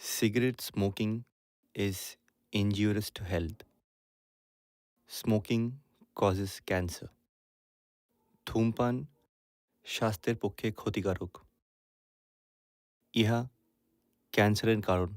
Cigarette smoking is injurious to health. Smoking causes cancer. ধূমপান স্বাস্থ্যের পক্ষে ক্ষতিকারক। ইহা ক্যান্সারের কারণ।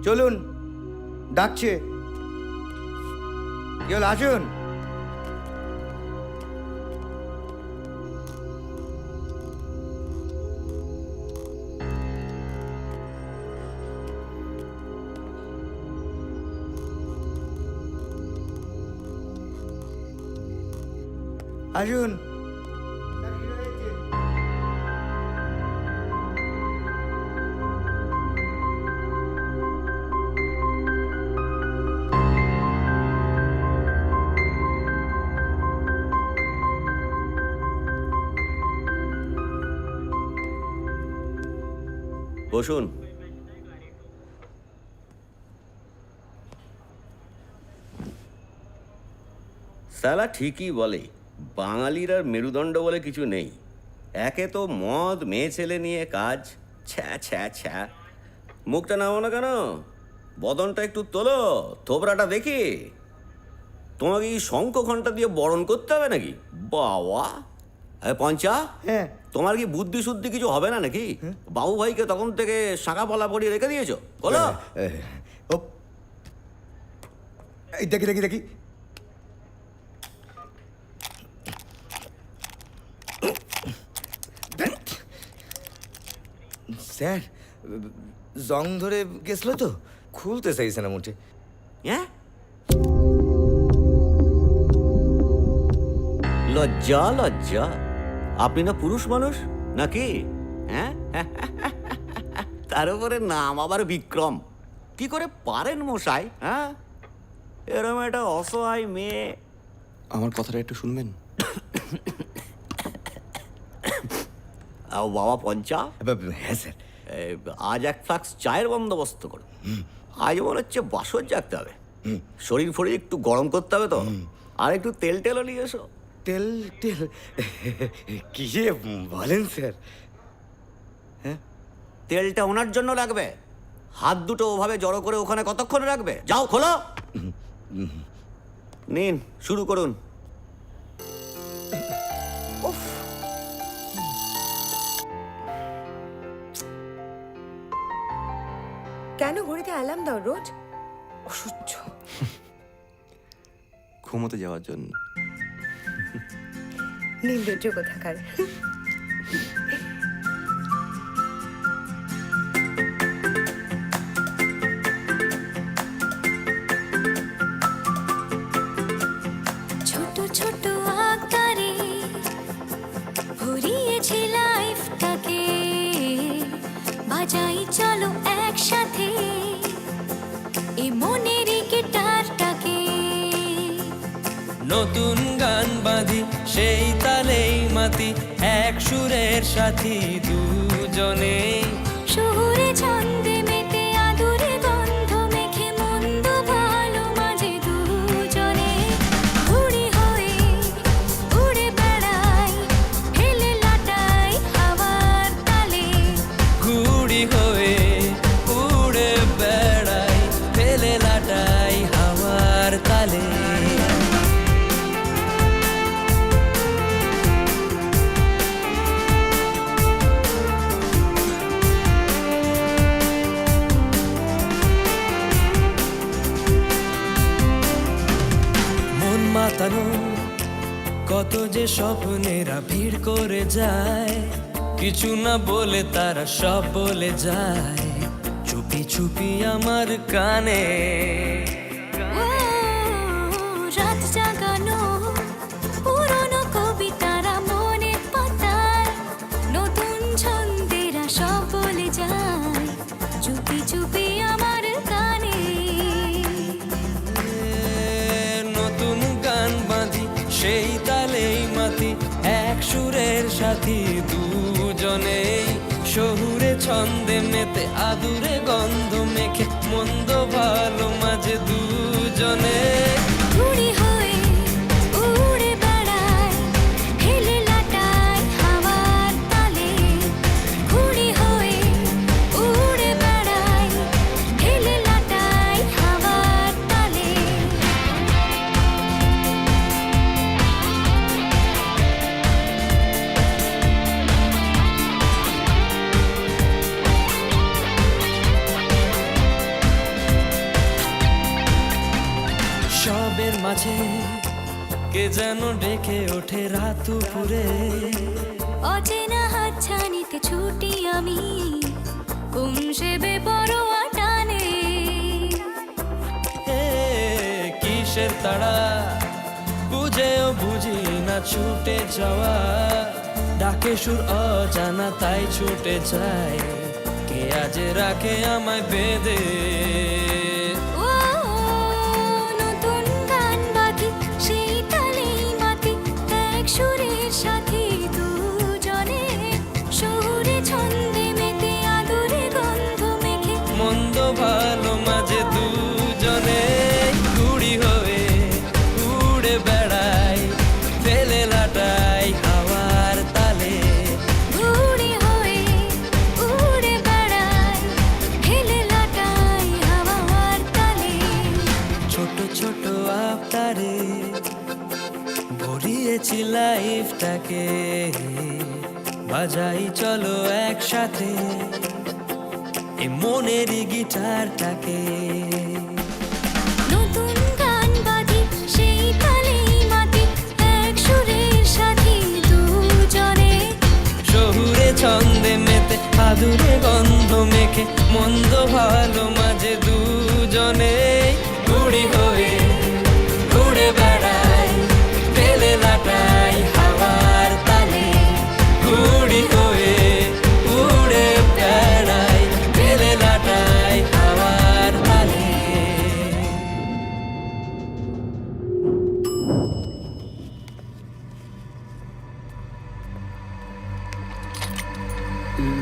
চলুন, ডাকছে। কি হলো, আসুন। আসুন। বসুন। সালা ঠিকই বলে, বাঙালির আর মেরুদণ্ড বলে কিছু নেই। একে তো মদ, মেয়ে ছেলে নিয়ে কাজ, ছ্যা ছ্যা ছ্যা। মুখটা নামো না কেন, বদনটা একটু তোলো, থোবরাটা দেখি। তোমাকে এই শঙ্খ ঘণ্টা দিয়ে বরণ করতে হবে নাকি? বাবা, পঞ্চা, হ্যাঁ তোমার কি বুদ্ধি শুদ্ধি কিছু হবে না নাকি? বাবু ভাইকে তখন থেকে শাঁখা পলা পরিয়ে রেখে দিয়েছো বলো? ও এই দেখি দেখি দেখি স্যার জং ধরে গেছিল তো, খুলতে চাইছে না মোটে। হ্যাঁ, লজ্জা লজ্জা, আপনি না পুরুষ মানুষ নাকি? হ্যাঁ, তার উপরে নাম আবার বিক্রম। কি করে পারেন মশাই? হ্যাঁ, এরম একটা অসহায় মেয়ে। আমার কথাটা একটু শুনবেন? বাবা পঞ্চা, হ্যাঁ স্যার। আজ এক ফ্লাক্স চায়ের বন্দোবস্ত করো। আজ মনে হচ্ছে বাসর জাগতে হবে, শরীর ফরির একটু গরম করতে হবে তো। আর একটু তেল টেলও নিয়ে এসো। তেল তেল কি যে বলেন স্যার? তেলটা ওনার জন্য লাগবে। হাত দুটো ওভাবে জড়ো করে ওখানে কতক্ষণ রাখবে? যাও খোলো। নিন, শুরু করুন। কেন ঘড়িতে অ্যালার্ম দাও রোজ? অসহ্য। ঘুমোতে যাওয়ার জন্য। নির্লজ্জ কোথাকার। ছোট ছোট আকারে ভরিয়েছি লাইফটাকে, বাজাই চলো একসাথে এই মনের গিটারটাকে। নতুন গান বাঁধি সেই তালেই মাতি, এক সুরের সাথী দুজনে। শহুরে ছন্দে মেতে আদুরে গন্ধ মেখে মন্দ ভালো মাঝে দুজনে। ঘুড়ি হয়ে উড়ে বেড়াই, হেলে লাটাই হাওয়ার তালে। ঘুড়ি হয়ে উড়ে বেড়াই, ফেলে লাটাই হাওয়ার তালে। মন মাতানো কত যে স্বপ্নেরা ভিড় করে যায়, কিছু না বলে তারা সব বলে যায় চুপি চুপি আমার কানে। ও রাত জাগানো পুরনো কবিতারা মনে পাতায়, নতুন ছন্দেরা সব বলে যায় চুপি চুপি আমার কানে। নতুন গান বাঁধি সেই তালেই মাতি, এক সুরের সাথী দুজনেই। শহুরে ছন্দে মেতে আদুরে গন্ধ মেখে মন্দ ভালো মাঝে দুজনে। ঘুড়ি হয়ে উড়ে বেড়াই, হেলে লাটাই হাওয়ার তালে। ঘুড়ি হয়ে উড়ে বেড়াই, হেলে লাটাই হাওয়ার তালে। সবের মাঝে কে যেন ডেকে ওঠে রাত দুপুরে। অচেনা হাতছানিতে ছুটি আমি, কোন সে বেপরোয়া টানে। এ কিসের তাড়া বুঝেও বুঝি না ছুটে যাওয়া, ডাকে সুর অজানা তাই ছুটে যায়, কে আজ রাখে আমায় বেঁধে। ও নতুন গান বাঁধি সেই তালেই মাতি, এক সুরের সাথী দুজনে। শহুরে ছন্দে মেতে আদুরে গন্ধ মেখে মন্দ ভালো মাঝে দুজনে। ঘুড়ি হয়ে উড়ে বেড়াই, ফেলে লাটাই হাওয়ার তালে। ঘুড়ি হয়ে উড়ে বেড়াই, হেলে লাটাই পেয়েছি লাইফটাকে, বাজাই চলো একসাথে এ মনের গিটারটাকে। নতুন গান বাঁধি সেই তালেই মাতি, এক সুরের সাথী দুজনে। শহুরে ছন্দে মেতে আদুরে গন্ধ মেখে, মন্দ ভালো মাঝে দুজনে। ঘুড়ি হয়ে ঘুরে বেড়াই, পেলে লাটাই হাওয়ার তালে। ঘুড়ি হয়ে উড়ে বেড়াই, পেলে লাটাই হাওয়ার তালে।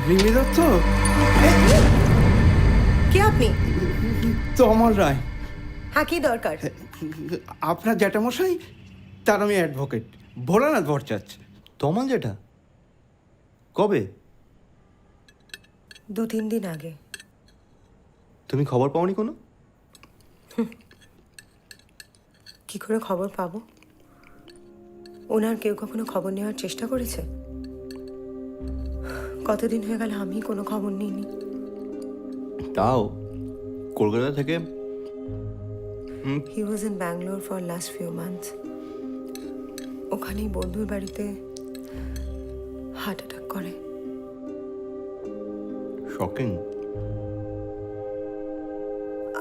রিমি দত্ত, কে আপনি? তমল রায়। হ্যাঁ, কি দরকার? আপনার জ্যাঠামশাই, তার আমি অ্যাডভোকেট, ভোলানাথ ভট্টাচার্য। তমাল যেটা কবে? 2-3 দিন আগে। তুমি খবর পাওনি কোনো? কি করে খবর পাবো? ওনার কেউ কখনো খবর নেওয়ার চেষ্টা করেছে? কতদিন হয়ে গেল আমি কোনো খবর নিইনি। তাও কলকাতা থেকে he was in Bangalore for last few months. ওখানেই বন্ধুর বাড়িতে হার্ট অ্যাটাক করে। শকিং।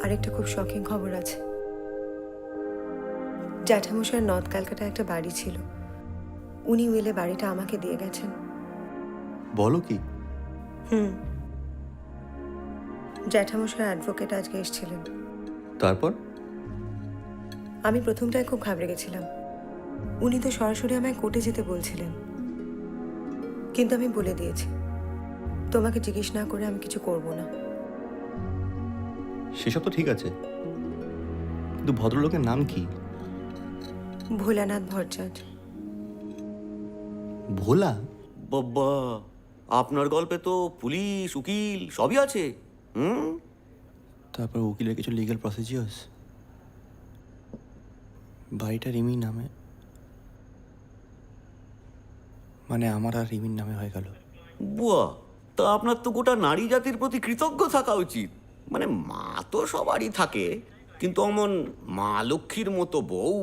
আরেকটা খুব শকিং খবর আছে। জ্যাঠামশার নর্থ ক্যালকাটায় একটা বাড়ি ছিল, উনি উইলে বাড়িটা আমাকে দিয়ে গেছেন। বলো কি? জ্যাঠামশার অ্যাডভোকেট আজকে এসেছিলেন। তারপর? আমি প্রথমটায় খুব ঘাবড়ে গেছিলাম। উনি তো সরাসরি আমায় কোর্টে যেতে বলছিলেন, কিন্তু আমি বলে দিয়েছি তোমাকে জিজ্ঞেস না করে আমি কিছু করব না। সেসব তো ঠিক আছে, কিন্তু ভদ্রলোকের নাম কি? ভোলানাথ ভট্টাচার্য। ভোলা? বাবা, আপনার গল্পে তো পুলিশ উকিল সবই আছে। তারপর উকিলের কিছু লিগ্যাল প্রসিজিওর্স। বাড়িটা রিমির নামে, মানে আমার আর রিমির নামে হয়ে গেল। বুয়া, তা আপনার তো গোটা নারী জাতির প্রতি কৃতজ্ঞ থাকা উচিত। মানে মা তো সবারই থাকে, কিন্তু অমন মা লক্ষ্মীর মতো বউ,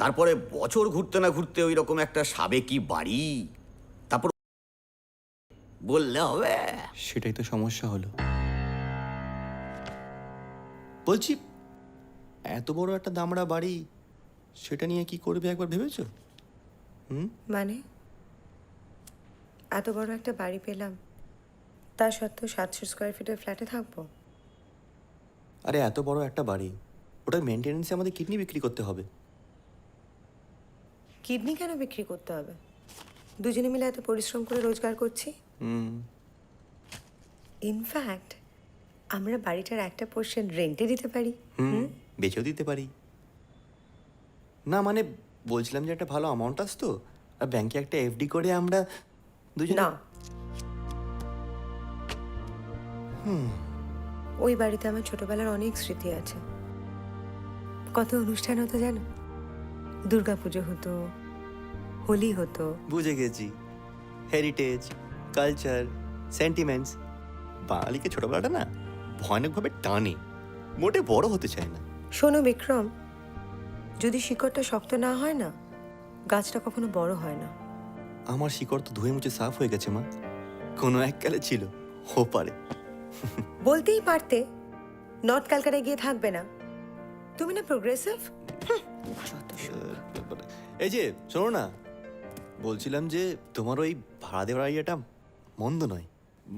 তারপরে বছর ঘুরতে না ঘুরতে ওই রকম একটা সাবেকি বাড়ি, তারপর বললে হবে? সেটাই তো সমস্যা হলো। বলছি, এত বড় একটা দামড়া বাড়ি, সেটা নিয়ে কি করবে একবার ভেবেছো? মানে এত বড় একটা বাড়ি পেলাম, তা সত্ত্বেও 700 স্কোয়ার ফিটের ফ্ল্যাটে থাকবো? আরে এত বড় একটা বাড়ি, ওটার মেনটেনেন্সে আমাদের কিডনি বিক্রি করতে হবে। কিডনি কেন বিক্রি করতে হবে? দুজনে মিলে এত পরিশ্রম করে রোজগার করছি। ইনফ্যাক্ট আমরা বাড়িটার একটা পোর্শন রেন্টে দিতে পারি। বেচেও দিতে পারি। না মানে বলছিলাম যে একটা ভালো অ্যামাউন্ট আসতো, আর ব্যাংকে একটা এফডি করে আমরা দুজনে। না, ওই বাড়িতে আমার ছোটবেলার অনেক স্মৃতি আছে। কত অনুষ্ঠান হতো জানো? দুর্গাপুজো হতো, হোলি হতো। বুঝে গেছি, হেরিটেজ, কালচার, সেন্টিমেন্টস। বাঙালিকে ছোটবেলাটা না ভয়ানকভাবে টানে, মোটে বড় হতে চায় না। শোনো বিক্রম, যদি শিকড়টা শক্ত না হয় না, গাছটা কখনো বড় হয় না। আমার শিকড় তো ধুয়ে মুছে সাফ হয়ে গেছে মা, কোনো এককালে ছিল, ও পারে। বলতেই পারতে নর্থ ক্যালকাটায় গিয়ে থাকবে না। তুমি না প্রোগ্রেসিভ। এই যে শোনো না, বলছিলাম যে তোমার ওই ভাড়া দেওয়ার আইডিয়াটা মন্দ নয়।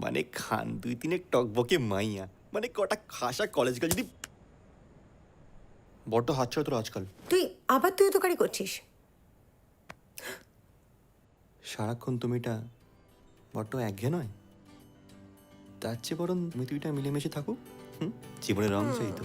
মানে খান 2-3 টকবকে মাইয়া, মানে কটা খাসা কলেজ গেল, যদি বড্ড হাত ছড়া তোর আজকাল। তুই তোকারি করছিস। সারাক্ষণ তুমিটা বড্ড একঘেয়ে নয়? তার চেয়ে বরং তুমি তুইটা মিলেমিশে থাকুক, জীবনের রং চাই তো।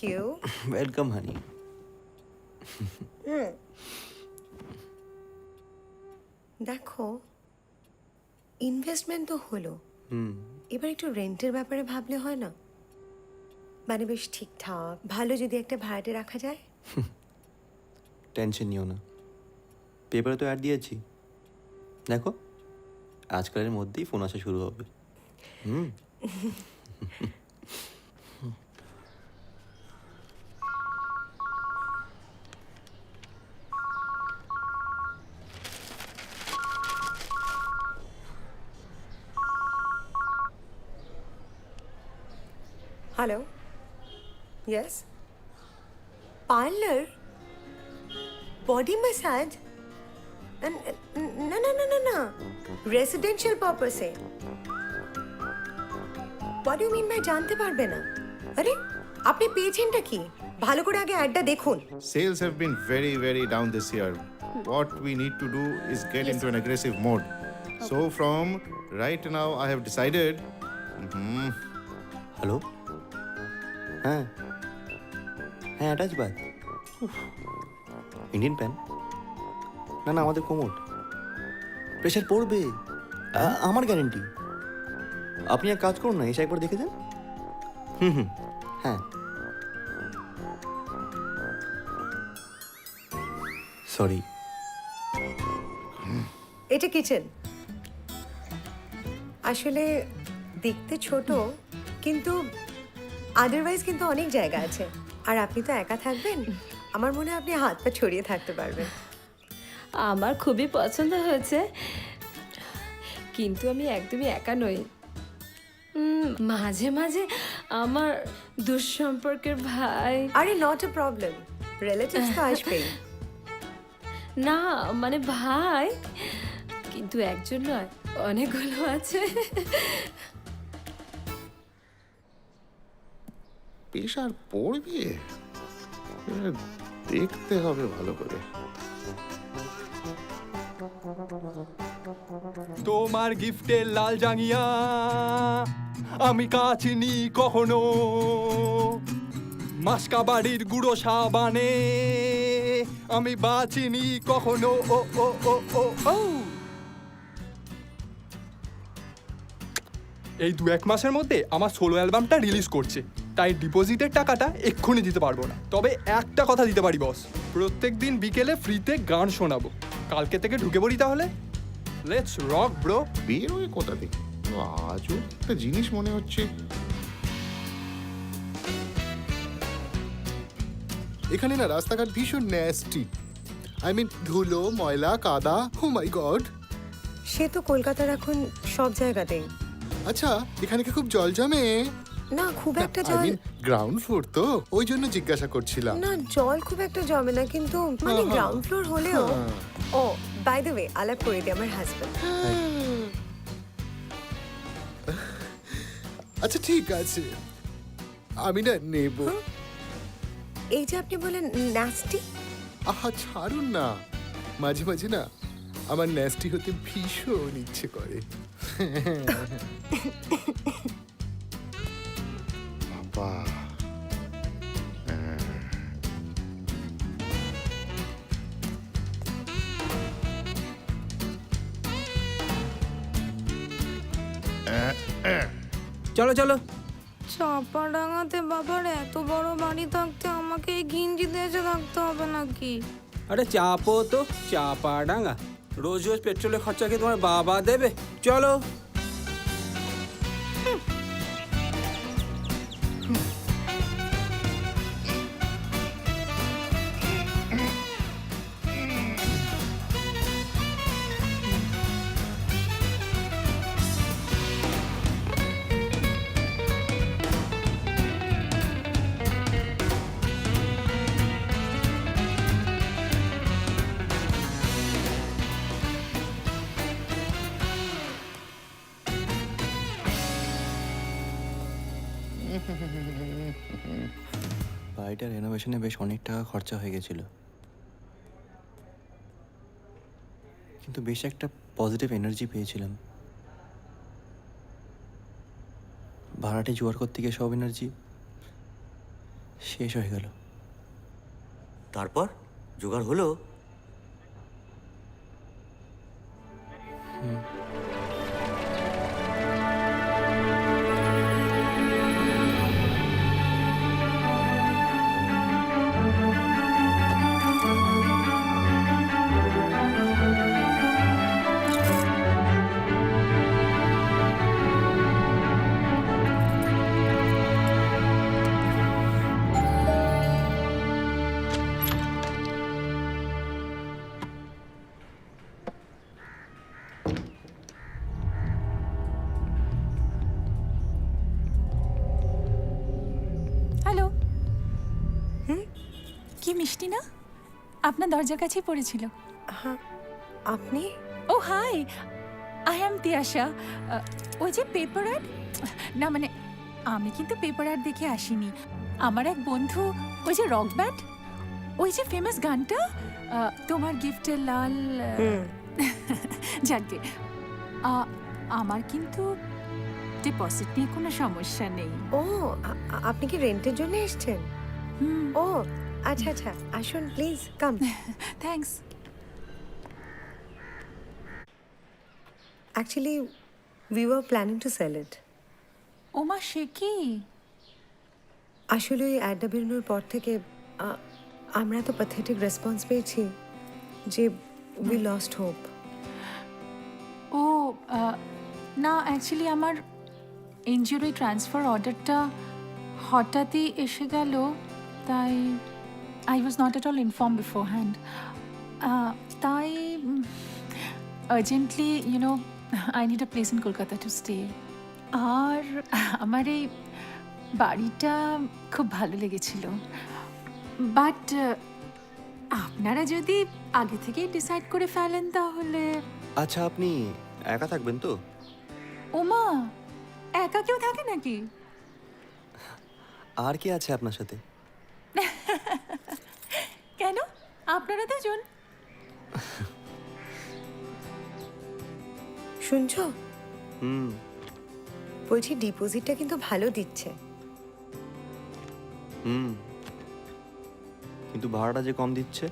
ইউ। ওয়েলকাম হানি। দেখো, ইনভেস্টমেন্ট তো হলো, হুম, এবার একটু রেন্টের ব্যাপারে ভাবলে হয় না? মানে বেশ ঠিকঠাক ভালো যদি একটা ভাড়াটে রাখা যায়। টেনশন নিও না, পেপারে তো অ্যাড দিয়েছি, দেখো আজকালের মধ্যেই ফোন আসা শুরু হবে। Hmm. Hello, yes, parlour, body massage? না না না না না, রেসিডেন্সিয়াল পারপাসে। হোয়াট ডু মিন বাই জানতে পারবে না? আরে আপনি পেয়েছেনটা কি? ভালো করে আগে অ্যাডটা দেখুন। Sales have been very down this year. What we need to do is get into an aggressive mode. So from right now, I have decided. Hello, হ্যাঁ হ্যাঁ, অ্যাটাচ বাদ, ইন্ডিয়ান প্যান, না না আমাদের কোমর, প্রেশার পড়বে, আমার গ্যারেন্টি। আপনি এক কাজ করুন না, এসে একবার দেখে যান। হুম, হ্যাঁ, সরি। এটা কিচেন। আসলে দেখতে ছোট, কিন্তু আদারওয়াইজ কিন্তু অনেক জায়গা আছে। আর আপনি তো একা থাকবেন, আমার মনে হয় আপনি হাত পা ছড়িয়ে থাকতে পারবেন। আমার খুবই পছন্দ হয়েছে, কিন্তু আমি একদমই একা নই। মাঝে মাঝে আমার দুঃসম্পর্কের ভাই, আরে নট এ প্রবলেম, রিলেটিভস তো আসবেই। না মানে ভাই, কিন্তু একজন নয়, অনেকগুলো আছে। প্রেশার পড়বে, দেখতে হবে ভালো করে। তোমার গিফটের লাল জাঙ্গিয়া আমি কাচিনি কখনো, মাসকা বাড়ির গুঁড়ো সাবানে আমি বাঁচিনি কখনো। ও ও ও ও ও এই 2-1 মাসের মধ্যে আমার সোলো অ্যালবামটা রিলিজ করছে, তাই ডিপোজিটের টাকাটা এক্ষুনি দিতে পারবো না। তবে একটা কথা দিতে পারি বস, প্রত্যেক দিন বিকেলে ফ্রিতে গান শোনাবো। কালকে থেকে ঢুকে পড়ি তাহলে। Let's rock bro. বেরোয় কোথা থেকে? আজও একটা জিনিস মনে হচ্ছে। এখানে না রাস্তাঘাট ভীষণ ন্যাস্টি। আই মিন ধুলো, ময়লা, কাদা। ও মাই গড। সে তো কলকাতার এখন সব জায়গাতেই। আচ্ছা, এখানে কি খুব জল জমে? না খুব একটা আই জল, মিন গ্রাউন্ড ফ্লোর তো, ওই জন্য জিজ্ঞাসা করছিলাম। না জল খুব একটা জমে না, কিন্তু মানে গ্রাউন্ড ফ্লোর হলেও। ও বাই দ্য ওয়ে, আলাপ করে দিই, আমার হাজবেন্ড। আচ্ছা ঠিক আছে, আমি না নেব। এই যে আপনি বলেন নাস্টি, আহা ছাড়ুন না, মাঝে মাঝে না আমার ন্যাস্টি হতে ভীষণ ইচ্ছে করে। বাবা, চলো চলো। চাপাডাঙ্গাতে বাবার এত বড় বাড়ি থাকতে আমাকে এই ঘিঞ্জিতে এসে থাকতে হবে নাকি? আরে চাপো তো, চাপাডাঙ্গা রোজ রোজ পেট্রোলের খরচা কি তোমার বাবা দেবে? চলো। বাড়িটা রেনোভেশনে বেশ অনেক টাকা খরচা হয়ে গেছিল, কিন্তু বেশ একটা পজিটিভ এনার্জি পেয়েছিলাম। ভাড়াটে জোয়ার করতে গিয়ে সব এনার্জি শেষ হয়ে গেল। তারপর জোগাড় হলো? হ্যালো। কি মিষ্টি না, আপনার দরজার কাছেই পড়েছিল। হ্যাঁ, আপনি? ও হাই, আই অ্যাম তিয়াশা। ওই যে পেপার অ্যাড, না মানে আমি কিন্তু পেপার অ্যাড দেখে আসিনি। আমার এক বন্ধু, ওই যে রক ব্যান্ড, ওই যে ফেমাস গানটা তোমার গিফটের লাল, যাকে আমার কিন্তু ডিপোজিট নিয়ে কোনো সমস্যা নেই। ও, আপনি কি রেন্টের জন্য এসেছেন? হুম, ও আচ্ছা আচ্ছা, আসুন please come. Thanks. Actually, we were planning to sell it. ওমা, সে কি? আসলে ওই অ্যাডটা বেরোনোর পর থেকে আমরা তো প্যাথেটিক রেসপন্স পেয়েছি যে উই লস্ট হোপ। ও না, অ্যাকচুয়ালি আমার এনজিওর ওই ট্রান্সফার অর্ডারটা হঠাৎই এসে গেল, তাই I was not at all inform beforehand. তাই urgently you know I need a place in Kolkata to stay. আর আমার এই বাড়িটা খুব ভালো লেগেছিল, বাট আপনারা যদি আগে থেকেই ডিসাইড করে ফেলেন তাহলে। আচ্ছা, আপনি একা থাকবেন তো? ওমা, একা কেউ থাকে নাকি? আর কে আছে আপনার সাথে? কেন, আপনারা দুজন? শুনছো? হুম। বলছি ডিপোজিটটা কিন্তু ভালো দিচ্ছে। হুম, কিন্তু ভাড়াটা যে কম দিচ্ছে।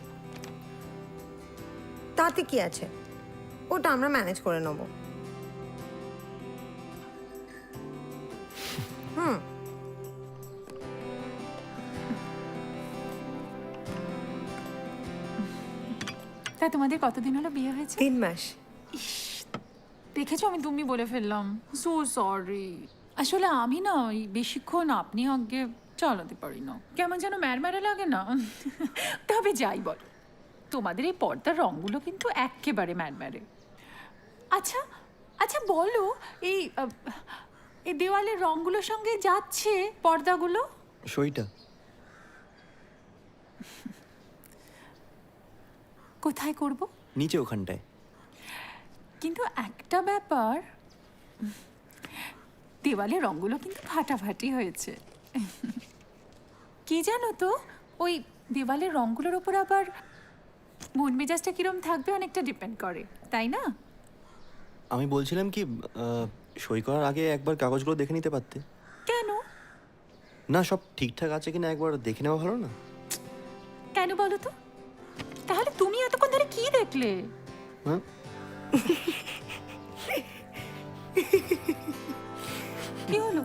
তাতে কি আছে, ওটা আমরা ম্যানেজ করে নেব। হুম। তা তোমাদের কতদিন হলো বিয়ে হয়েছে? 3 মাস। দেখেছো, আমি তুমি বলে ফেললাম, সো সরি। আসলে আমি না ওই বেশিক্ষণ আপনি আগে চালাতে পারি না, কেমন যেন ম্যারম্যারে লাগে না। তবে যাই বল, তোমাদের এই পর্দার রঙগুলো কিন্তু একেবারে ম্যারম্যারে। আচ্ছা আচ্ছা বলো, এই এই দেওয়ালের রঙগুলোর সঙ্গে যাচ্ছে পর্দাগুলো? সইটা কোথায় করব? নিচে ওখানটায়। কিন্তু একটা ব্যাপার, দেওয়ালের রঙগুলো কিন্তু ফাটাফাটি হয়েছে। কি জানো তো, ওই দেওয়ালের রঙগুলোর ওপর আবার মন মেজাজটা কিরম থাকবে অনেকটা ডিপেন্ড করে, তাই না? আমি বলছিলাম কি, সই করার আগে একবার কাগজগুলো দেখে নিতে পারতে। কেন? না, সব ঠিকঠাক আছে কিনা একবার দেখে নেওয়া ভালো না? কেন বলো তো? তাহলে তুমি এতক্ষণ ধরে কি দেখলে? হ্যাঁ, কি হলো?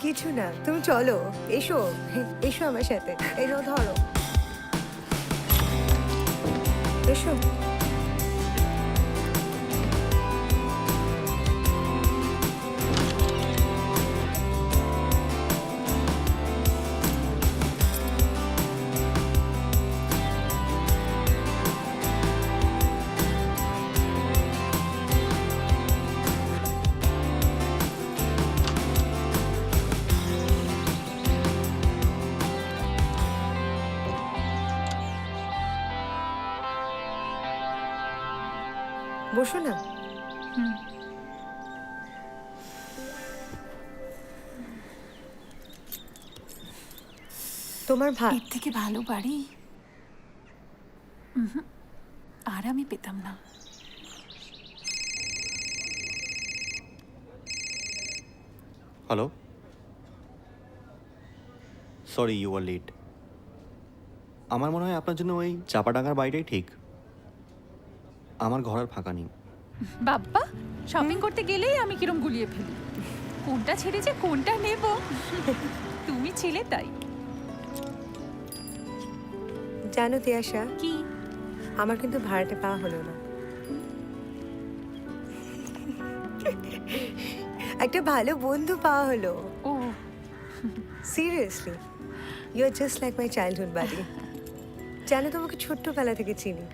কিছু না, তুমি চলো, এসো এসো আমার সাথে। এই নাও ধরো, এসো। বসো না। তোমার ভাই এর থেকে ভালো বাড়ি আর আমি পেতাম না। Hello, sorry you are late. আমার মনে হয় আপনার জন্য ওই চাপাডাঙ্গার বাড়িটাই ঠিক। আমার ঘর আর ফাঁকা নেই। বাপ্পা শপিং করতে গেলেই আমি কিরম গুলিয়ে ফেলি, কোনটা ছেড়ে যে কোনটা নেব। তুমি ছিলে তাই। জানো তিয়াশা, কি? আমার কিন্তু ভাড়াটে পাওয়া হলো না। একটা ভালো বন্ধু পাওয়া হলো। ও seriously, you are just like my childhood buddy. জানো, তোমাকে ছোট্টবেলা থেকে চিনি,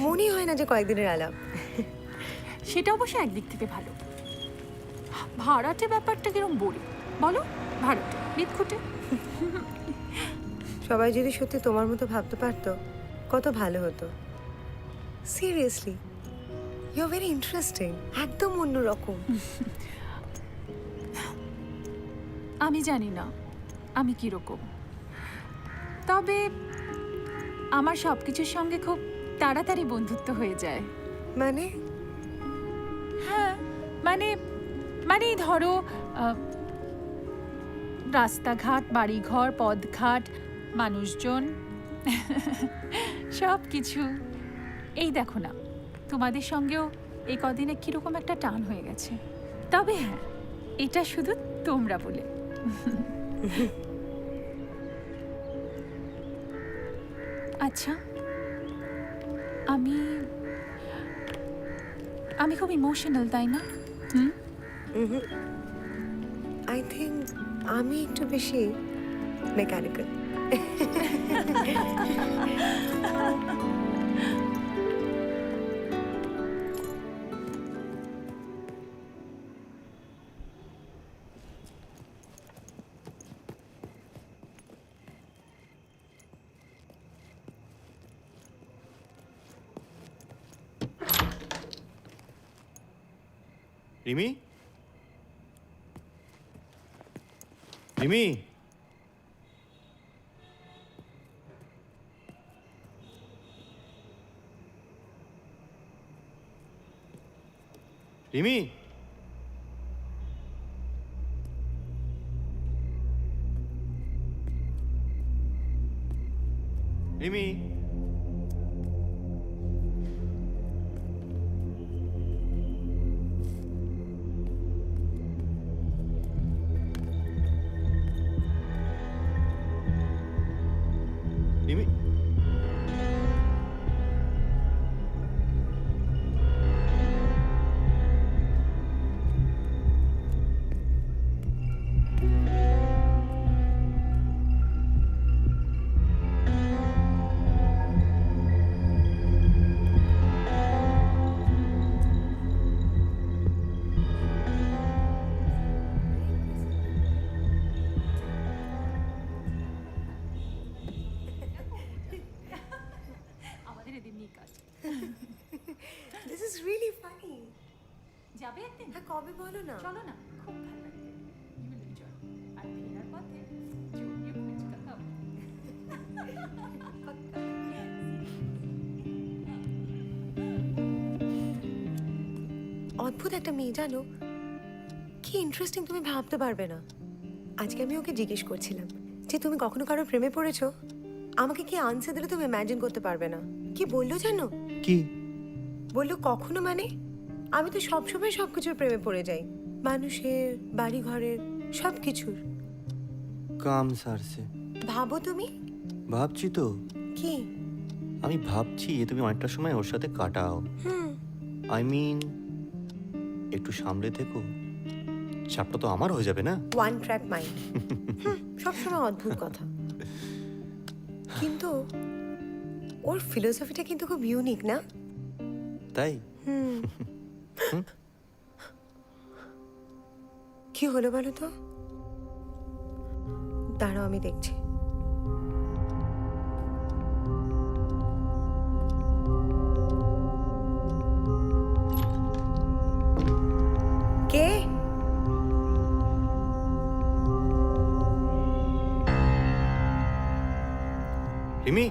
মনেই হয় না যে কয়েকদিনের আলাপ। সেটা অবশ্য একদিক থেকে ভালো। ভাড়াটে ব্যাপারটা কিরম বলি বলো, ভাড়াটে বিদঘুটে। সবাই যদি সত্যি তোমার মতো ভাবতে পারতো কত ভালো হতো। Seriously, you are very interesting, একদম অন্যরকম। আমি জানি না আমি কিরকম, তবে আমার সব কিছুর সঙ্গে খুব তাড়াতাড়ি বন্ধুত্ব হয়ে যায়। মানে হ্যাঁ, মানে মানে ধরো রাস্তাঘাট, বাড়িঘর, পথঘাট, মানুষজন, সব কিছু। এই দেখো না, তোমাদের সঙ্গেও এই কদিনে কিরকম একটা টান হয়ে গেছে। তবে হ্যাঁ, এটা শুধু তোমরা বলে। আচ্ছা, আমি আমি খুব ইমোশনাল, তাই না? আই থিঙ্ক আমি একটু বেশি মেকানিক্যাল। রিমি, রিমি, রিমি, রিমি, রিমি, আমাদের এদিন নিয়ে কাজ। This is really funny. যাবে একদিন? হ্যাঁ, কবে বলো না? চলো না, খুব ভালো লাগবে। You will enjoy. আর ফেরার পথে জমিয়ে ফুচকা খাবো। অদ্ভুত একটা মেয়ে, জানো কি ইন্টারেস্টিং, তুমি ভাবতে পারবে না। আজকে আমি ওকে জিজ্ঞেস করছিলাম যে তুমি কখনো কারোর প্রেমে পড়েছো। আমাকে কি আনসার দিলে তুমি ইমাজিন করতে পারবে না। কি বললো জানো? কি বললো কখনো, মানে আমি তো সবসময় সবকিছুর প্রেমে পড়ে যাই, মানুষের, বাড়ি ঘরের, সব কিছুর। কাম সারছে। ভাবো তুমি। ভাবছি তো, কি? আমি ভাবছি যে তুমি অনেকটা সময় ওর সাথে কাটাও। আই মিন, একটু সামলে থেকো, চাপটা তো আমার হয়ে যাবে না। ওয়ান ট্র্যাক মাইন্ড, সবসময় অদ্ভুত কথা। কিন্তু ওর ফিলোসফিটা কিন্তু খুব ইউনিক না? তাই কি হলো বলো তো? দাঁড়াও, আমি দেখছি। কে? রিমি,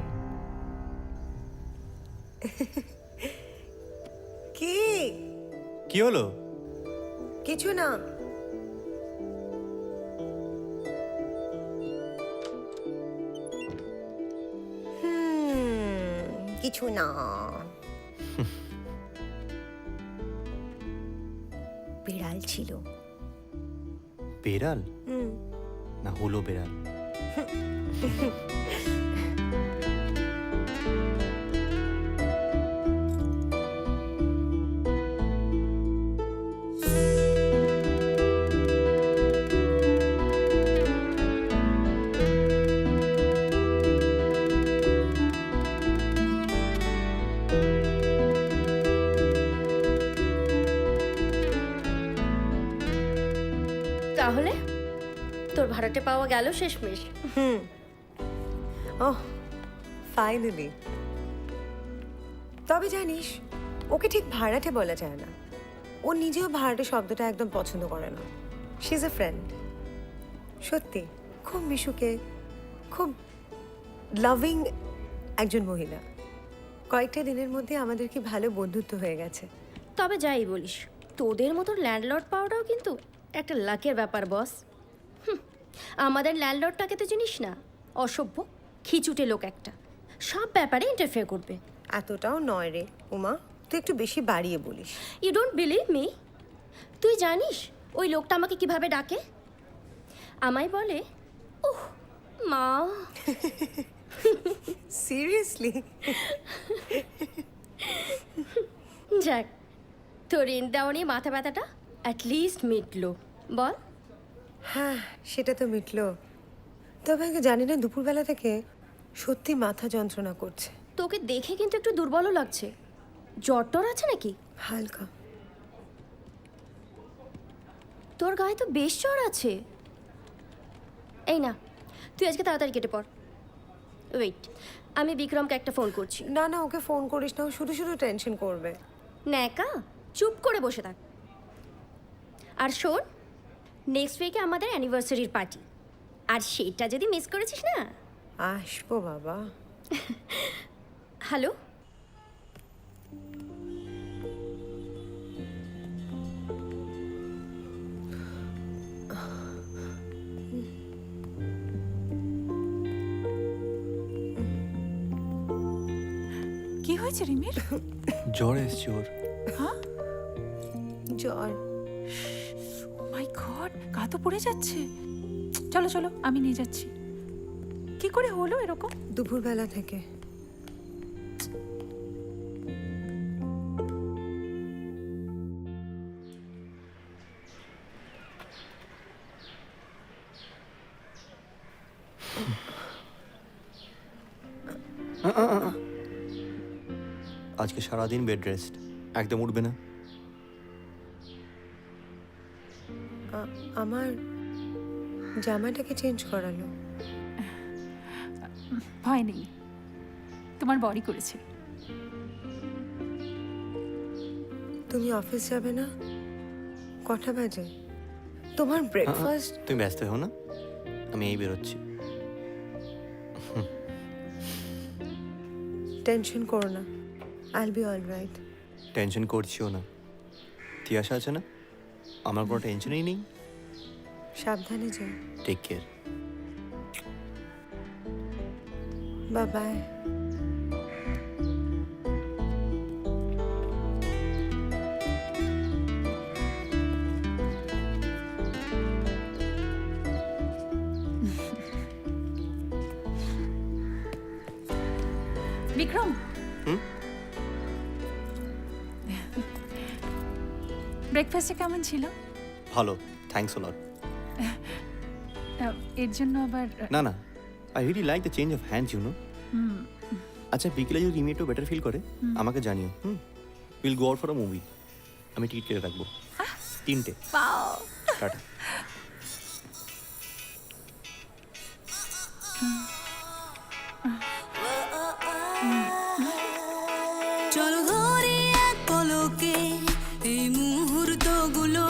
কে? কি হলো? কিছু না। কিছু না। বিড়াল ছিল। বেড়াল না হলো বেড়াল? তাহলে তোর ভাড়াটে পাওয়া গেল শেষমেশ। ওহ ফাইনালি। তবে জানিস, ওকে ঠিক ভাড়াটে বলা যায় না। ও নিজেও ভাড়াটে শব্দটা একদম পছন্দ করে না। She is a friend. সত্যি খুব মিশুকে, খুব লাভিং একজন মহিলা। কয়েকটা দিনের মধ্যে আমাদের কি ভালো বন্ধুত্ব হয়ে গেছে। তবে যাই বলিস, তোদের মতো ল্যান্ডলর্ড পাওয়াটাও কিন্তু একটা লাকের ব্যাপার বস। আমাদের ল্যান্ডলর্ডটাকে তো চিনিস না, অসভ্য খিচুটে লোক একটা, সব ব্যাপারে ইন্টারফেয়ার করবে। এতটাও নয় রে উমা, তুই একটু বেশি বাড়িয়ে বলিস। You don't believe me? তুই জানিস ওই লোকটা আমাকে কিভাবে ডাকে? আমায় বলে, ওহ মা। সিরিয়াসলি? যাক, তোর ঋণ দেওয়া নিয়ে মাথা ব্যথাটা অ্যাটলিস্ট মিটলো, বল। হ্যাঁ সেটা তো মিটলো। তবে আগে জানি না দুপুরবেলা থেকে সত্যি মাথা যন্ত্রণা করছে। তোকে দেখে কিন্তু একটু দুর্বলও লাগছে। জ্বর টর আছে নাকি? হালকা। তোর গায়ে তো বেশ জ্বর আছে। এই না, তুই আজকে তাড়াতাড়ি কেটে পড়। ওয়েট, আমি বিক্রমকে একটা ফোন করছি। না না, ওকে ফোন করিস না, ও শুধু শুধু টেনশন করবে। ন্যাকা, চুপ করে বসে থাক। আর শোন, নেক্সট উইকে আমাদের অ্যানিভার্সারির পার্টি, আর সেটা যদি মিস করেছিস না। আসবো বাবা। হ্যালো, কি হয়েছে রিমির? জ্বর এসছে ওর। হ্যাঁ, জ্বর। মাই গড, গা তো পড়ে যাচ্ছে। চলো চলো, আমি নিয়ে যাচ্ছি। কি করে হলো এরকম? দুপুরবেলা থেকে। আজকে সারাদিন বেড রেস্ট, একদম উঠবে না। আমার জামাটাকে চেঞ্জ করালো। ভয় নেই, তোমার বডি করেছে। তুমি অফিস যাবে না? কটা বাজে? তোমার ব্রেকফাস্ট? তুমি ব্যস্ত হও না, আমি এই বেরোচ্ছি। টেনশন করো না, I'll be all right. Tension করছিও না, তিয়াশা আছে না, আমার কোনো টেনশনই নেই। সাবধানে যাও। Take care. Bye bye. Bikram, ব্রেকফাস্টে কেমন ছিল? ভালো, থ্যাঙ্কস অ লট। এর জন্য আবার না না, I really like the change of hands, you know. আচ্ছা, বিকেলে যদি রিমি একটু বেটার ফিল করে আমাকে জানিও। Will go out for a movie. আমি টিকিট কেটে রাখবো 3টে। টাটা। চলো ধরি এক পলকে এই মুহূর্তগুলো,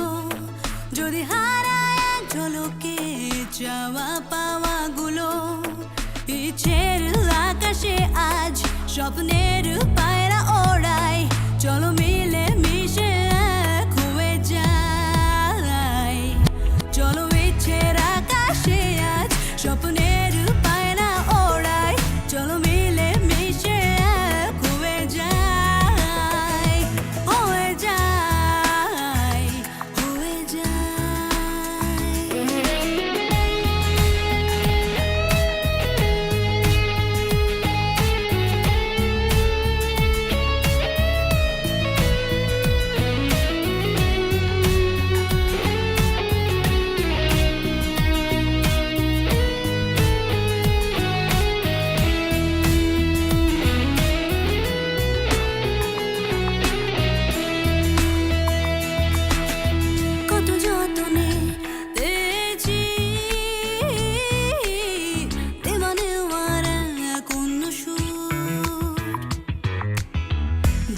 যদি হারায় এক ঝলকে চাওয়া পাওয়াগুলো। ইচ্ছের আকাশে আজ স্বপ্নের পায়রা ওড়ায়, চলো মিলে মিশে এক হয়ে যাই। চলো ইচ্ছের আকাশে আজ স্বপ্নের পায়রা ওড়ায়, চলো মিলে মিশে এক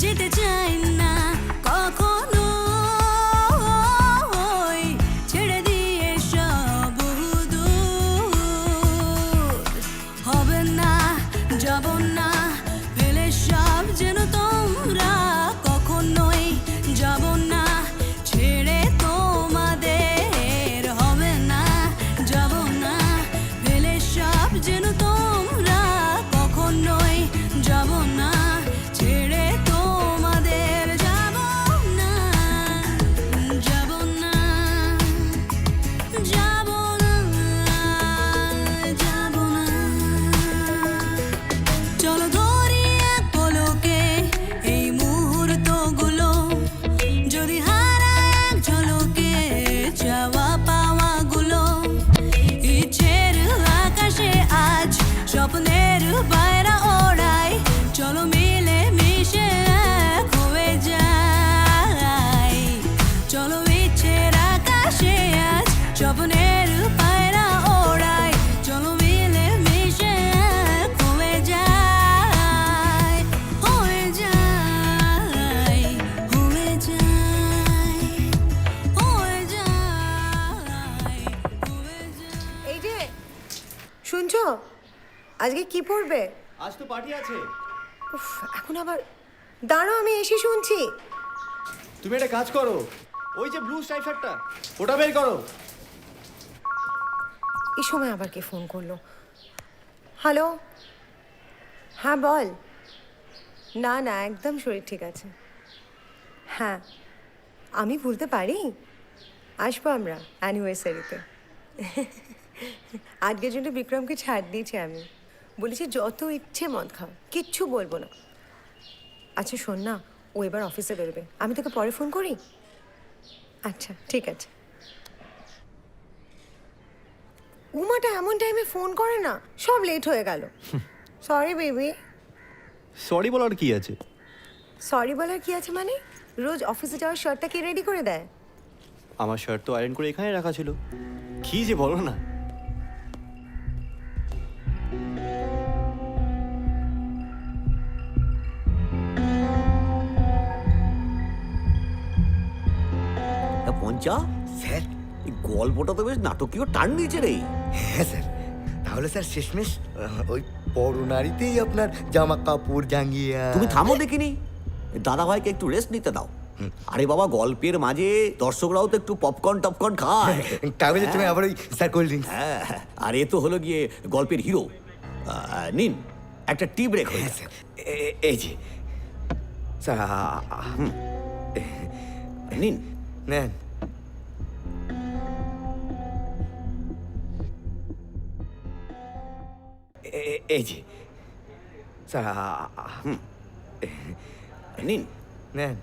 যেতে চাই না কখনো ছেড়ে দিয়ে সব দূর হবে না যাব না ফেলে সব যেন তোমরা কখনোই যাব না ছেড়ে তোমাদের হবে না যাব না ফেলে সব যেন তোমরা কখনোই যাব না ছেড়ে তোমাদের যাব না যাব না যাব না যাব না চলো ধরি এক পলকে এই মুহূর্তগুলো যদি হারায় এক ঝলকে চাওয়া পাওয়াগুলো ইচ্ছের আকাশে আজ স্বপ্নের বাইরা ওড়াই চলো মিলে মিশে এক হয়ে যাই চলো ইচ্ছের আকাশে আজ স্বপ্নের বাইরা ওড়াই চলো মিলে মিশে এক হয়ে যাই হয়ে যাই হয়ে যাই হয়ে যাই হয়ে যাই এই যে শুনছো আজকে কি পড়বে? আজ তো পার্টি আছে। উফ, এখন আবার দাঁড়াও আমি এসে শুনছি। তুমি একটা কাজ করো, ওই যে ব্লু স্ট্রাইপ শার্টটা ওটা বের করো। এই সময় আবার কে ফোন করলো? হ্যালো, হ্যাঁ বল। না না একদম শরীর ঠিক আছে। হ্যাঁ আমি ভুলতে পারি, আসবো আমরা অ্যানিভার্সারিতে। আজকের জন্য বিক্রমকে ছাড় দিয়েছি আমি, বলেছি যত ইচ্ছে মদ খাও, কিচ্ছু বলবো না। আচ্ছা শোন না, ও এবার অফিসে বেরোবে, আমি তোকে পরে ফোন করি। আচ্ছা ঠিক আছে। উমাটা এমন টাইমে ফোন করে না, সব লেট হয়ে গেল। Sorry baby. সরি বলার কি আছে? সরি বলার কি আছে মানে? রোজ অফিসে যাওয়ার শার্টটা কে রেডি করে দেয়? আমার শার্ট তো আয়রন করে এখানে রাখা ছিল। কি যে বলো না। পঞ্চা, স্যার। এই গল্পটা তো বেশ নাটকীয় টার্ন নিয়েছে রে। হ্যাঁ স্যার, তাহলে স্যার শেষমেশ ওই বড় নারীতেই আপনার জামা কাপড় জাঙ্গিয়া। তুমি থামো দেখিনি, দাদা ভাইকে একটু রেস্ট নিতে দাও। আরে বাবা, গল্পের মাঝে দর্শকরাও তো একটু পপকর্ন টপকর্ন খায়। তাহলে তুমি আবার ওই স্যার কোল্ড ড্রিঙ্কস। হ্যাঁ, আর এ তো হলো গিয়ে গল্পের হিরো। নিন একটা টি ব্রেক হয়ে হ্যাঁ যায়। স্যার, এই যে স্যার নিন। নেন। এই যে স্যার নিন। নেন।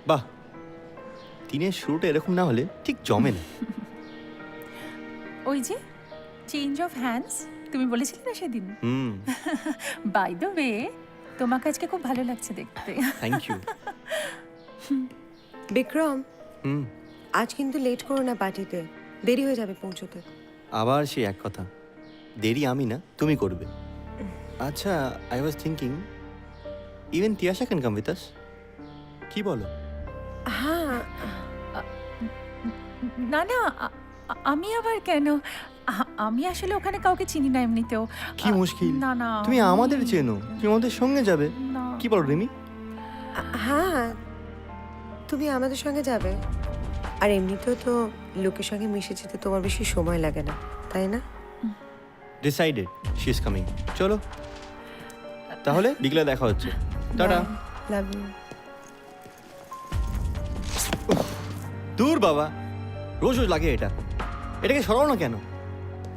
বাহ, দিনের শুরুটা এরকম না হলে ঠিক জমে না। ওই যে চেঞ্জ অফ হ্যান্ডস তুমি বলেছিলে না সেদিন। হুম, বাই দ্য ওয়ে, তোমাকে আজকে খুব ভালো লাগছে দেখতে। Thank you. বিক্রম, হুম, আজ কিন্তু লেট করো না, পার্টিতে দেরি হয়ে যাবে পৌঁছতে। আবার সেই এক কথা, দেরি আমি না তুমি করবে। আচ্ছা, I was thinking even Tiasha can come with us, কি বলো? হ্যাঁ না না, আমি আবার কেন? আমি আসলে ওখানে কাউকে চিনি না এমনিতেও। কি মুশকিল, না না, তুমি আমাদের চেনো, তুমি আমাদের সঙ্গে যাবে। না। কি বলো রিমি? হ্যাঁ তুমি আমাদের সঙ্গে যাবে। আর এমনিতেও তো লোকের সঙ্গে মিশে যেতে তোমার বেশি সময় লাগে না, তাই না? Decided, she is coming. চলো তাহলে বিকেলে দেখা হচ্ছে। টাটা। Love you. দূর বাবা, রোজ রোজ লাগে এটা, এটাকে সরাও না কেন?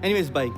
Anyways bye.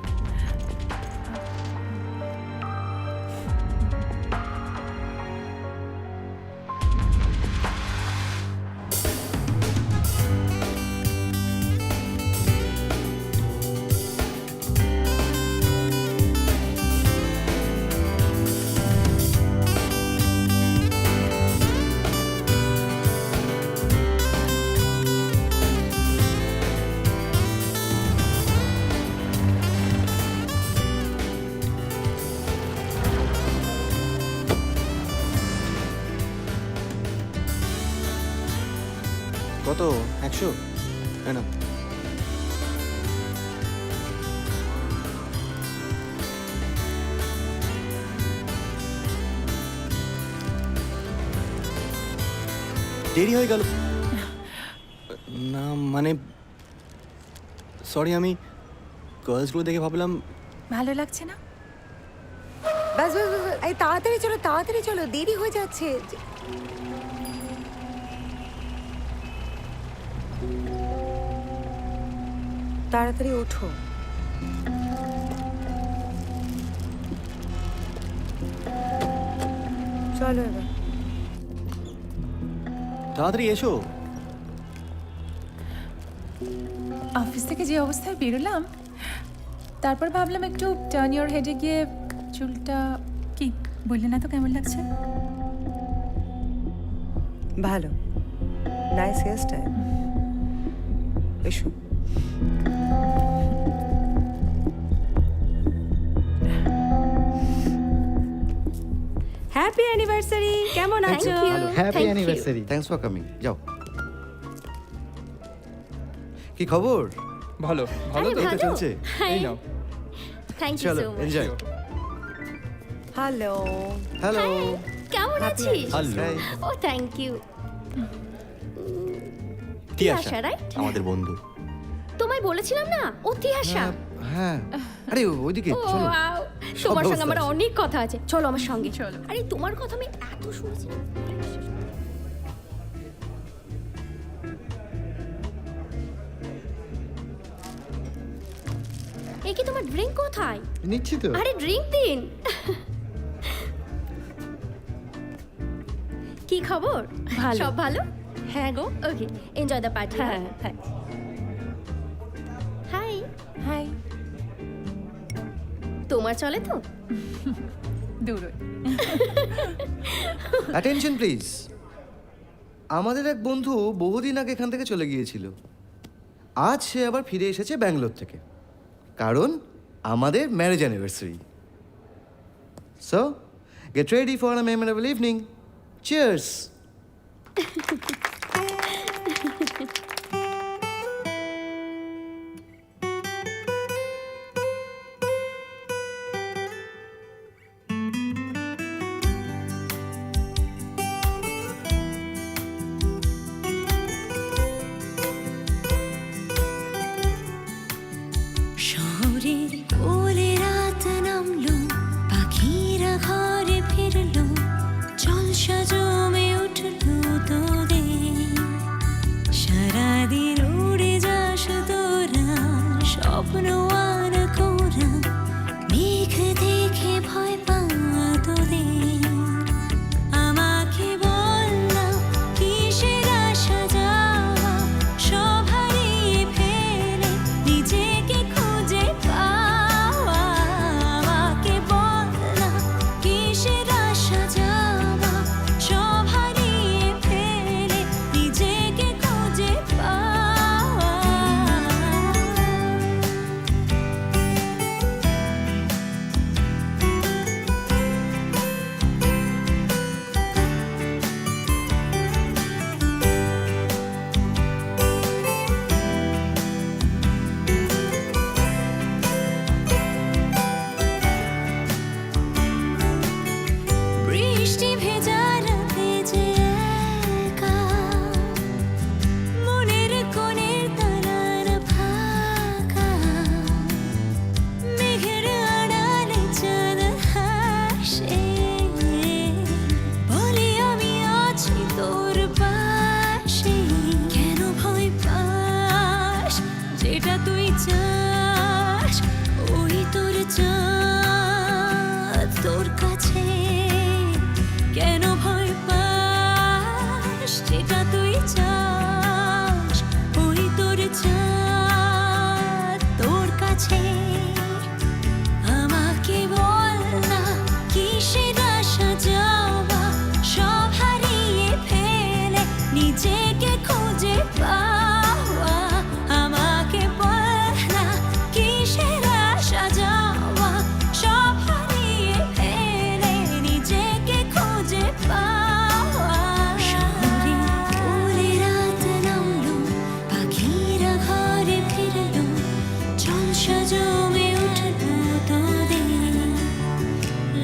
কত 100? হ্যাঁ না দেরি হয়ে গেল না মানে সরি আমি গার্লসগুলো দেখে ভাবলাম ভালো লাগছে না? ব্যাস ব্যাস ব্যাস, ব্যাস। এই তাড়াতাড়ি চলো দেরি হয়ে যাচ্ছে। তাড়াতাড়ি ওঠো। চলো এবার। তাড়াতাড়ি এসো। অফিস থেকে যে অবস্থায় বেরোলাম তারপর ভাবলাম একটু টার্ন ইওর হেডে গিয়ে চুলটা কি বললে না তো কেমন লাগছে? ভালো, নাইস হেয়ার স্টাইল। এসো। হ্যাপি অ্যানিভার্সারি, কেমন আছো? Happy anniversary, thanks for coming. যাও, কি খবর? ভালো ভালো আরে তো ভালো। চলছে? এই নাও থ্যাংক ইউ চলো so much. Enjoy. Hello. Hello. কেমন আছিস? হ্যালো ও থ্যাংক ইউ। তিয়াশা রাইট? আমাদের বন্ধু। তোমায় বলেছিলাম না ও তিয়াশা। হ্যাঁ, আরে ওইদিকে ও চলো। wow! তোমার সঙ্গে আমার অবস্থা আছে। অনেক কথা আছে, চলো আমার সঙ্গে। চলো। আরে তোমার কথা আমি এত শুনেছি। এ কি তোমার ড্রিঙ্ক কোথায়? নিচ্ছি তো। আরে ড্রিঙ্ক দিন। কি খবর? ভালো। সব ভালো? হ্যাঁ গো। Okay, enjoy the party. হ্যাঁ হ্যাঁ। হাই। হাই। তোমার চলে তো? দূরই। Attention please. আমাদের এক বন্ধু বহুদিন আগে এখান থেকে চলে গিয়েছিল। আজ সে আবার ফিরে এসেছে ব্যাঙ্গালোর থেকে, কারণ আমাদের marriage anniversary. So get ready for a memorable evening. Cheers. শহরের কোলে রাত নামলো, পাখিরা ঘরে ফিরলো, জলসা জমে উঠলো তোদের। সারাদিন উড়ে যাস তোরা, স্বপ্ন আর কোরা, মেঘ দেখে ভয় পাওয়া তোদের। আমাকে বল না কিসের আশা যাওয়া, সব হারিয়ে ফেলে নিজেকে খুঁজে পাওয়া। আমাকে বল না কিসের আশা যাওয়া, সব হারিয়ে ফেলে নিজেকে খুঁজে পাওয়া। বৃষ্টি ভেজা রাতে যে একা, মনের কোণের তারার ফাঁকা, মেঘের আড়ালে চাঁদ হাসে, বলে আমি আছি তোর পাশে। কেন ভয় পাস, যেটা তুই চাস ওই তোর চাঁদ তোর কাছে। কেন ভয় পাস, যেটা তুই চাস ওই তোর চাঁদ তোর কাছে। আমাকে বল না কিসের আশা যাওয়া, সব হারিয়ে ফেলে নিজেকে খুঁজে পাওয়া। আমাকে বল না কিসের আশা যাওয়া, সব হারিয়ে ফেলে নিজেকে খুঁজে পাওয়া। শহরে কোলে রাত নামলো, নেশা জমে উঠলো তোদের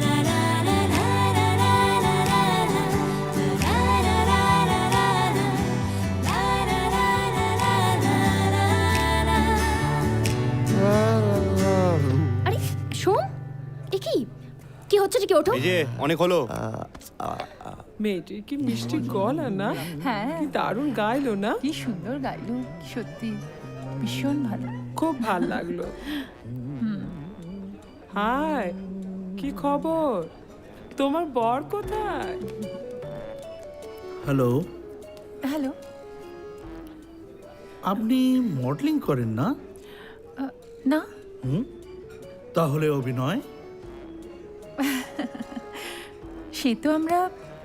লা লা লা লা লা লা লা লা লা লা লা লা লা আরে সোম এ কি কি হচ্ছে কি ওঠো এই যে অনেক হলো। মেয়েটির কি মিষ্টি গলা না? হ্যাঁ কি দারুণ গাইলো না? কি সুন্দর গাইলো সত্যি ভীষণ ভালো। খুব ভাল লাগলো। হাই, কি খবর? তোমার বর কোথায়? হ্যালো, হ্যালো আপনি মডেলিং করেন না? না তাহলে অভিনয়? সে তো আমরা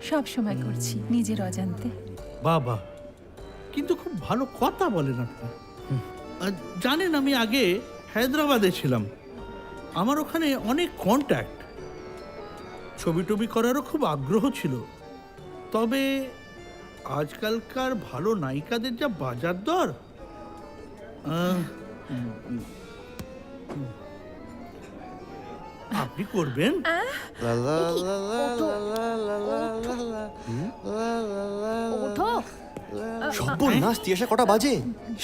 সব সময় করছি নিজের অজান্তে। বাবা, কিন্তু খুব ভালো কথা বলেন আপনি। জানেন, আমি আগে হায়দ্রাবাদে ছিলাম। আমার ওখানে অনেক কন্ট্যাক্ট, ছবি টবি করারও খুব আগ্রহ ছিল। তবে আজকালকার ভালো নায়িকাদের যা বাজার দর, আপনি করবেন? ওঠো সর্বনাশ, তিয়াশা কটা বাজে?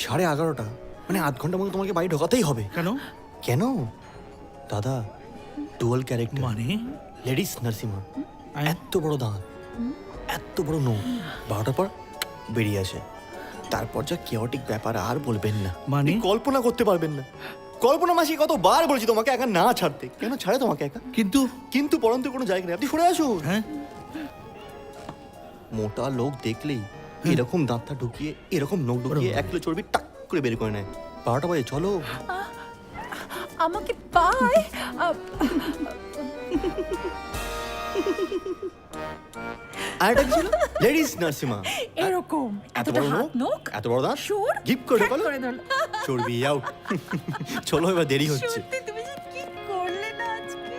11:30। মানে আধ ঘন্টার মধ্যে তোমাকে বাড়ি ঢোকাতেই হবে। কেন? কেন দাদা? ডুয়াল ক্যারেক্টার, মানে লেডিস নার্সিমা, এত বড় দাঁত, এত বড় নো, 12টার পর বেরিয়ে আসে। তারপর যা কেওটিক ব্যাপার আর বলবেন না, মানে? আপনি কল্পনা করতে পারবেন না। কল্পনা মাসি কতবার বলছি তোমাকে একা না ছাড়তে, কেন ছাড়ে তোমাকে একা? কিন্তু পরন্তু কোনো জায়গা নেই, আপনি সরে আসুন। হ্যাঁ, মোটা লোক দেখলেই এরকম দাঁতটা ঢুকিয়ে, এরকম নখ ঢুকিয়ে 1 কিলো চর্বি টাক করে বের করে নেয়। 12টা বাজে, চলো। আমাকে পায় আরেকটা কি ছিল? লেডিস নার্সিমা, এরকম এত এতটা বড় হাত নখ, নখ এত বড় দাঁত, সুর গিপ করে ঠ্যাক ঢোকালো, করে দিল। চর্বি আউট। চলো, এবার দেরি হচ্ছে। সত্যি তুমি যে কি করলে না আজকে।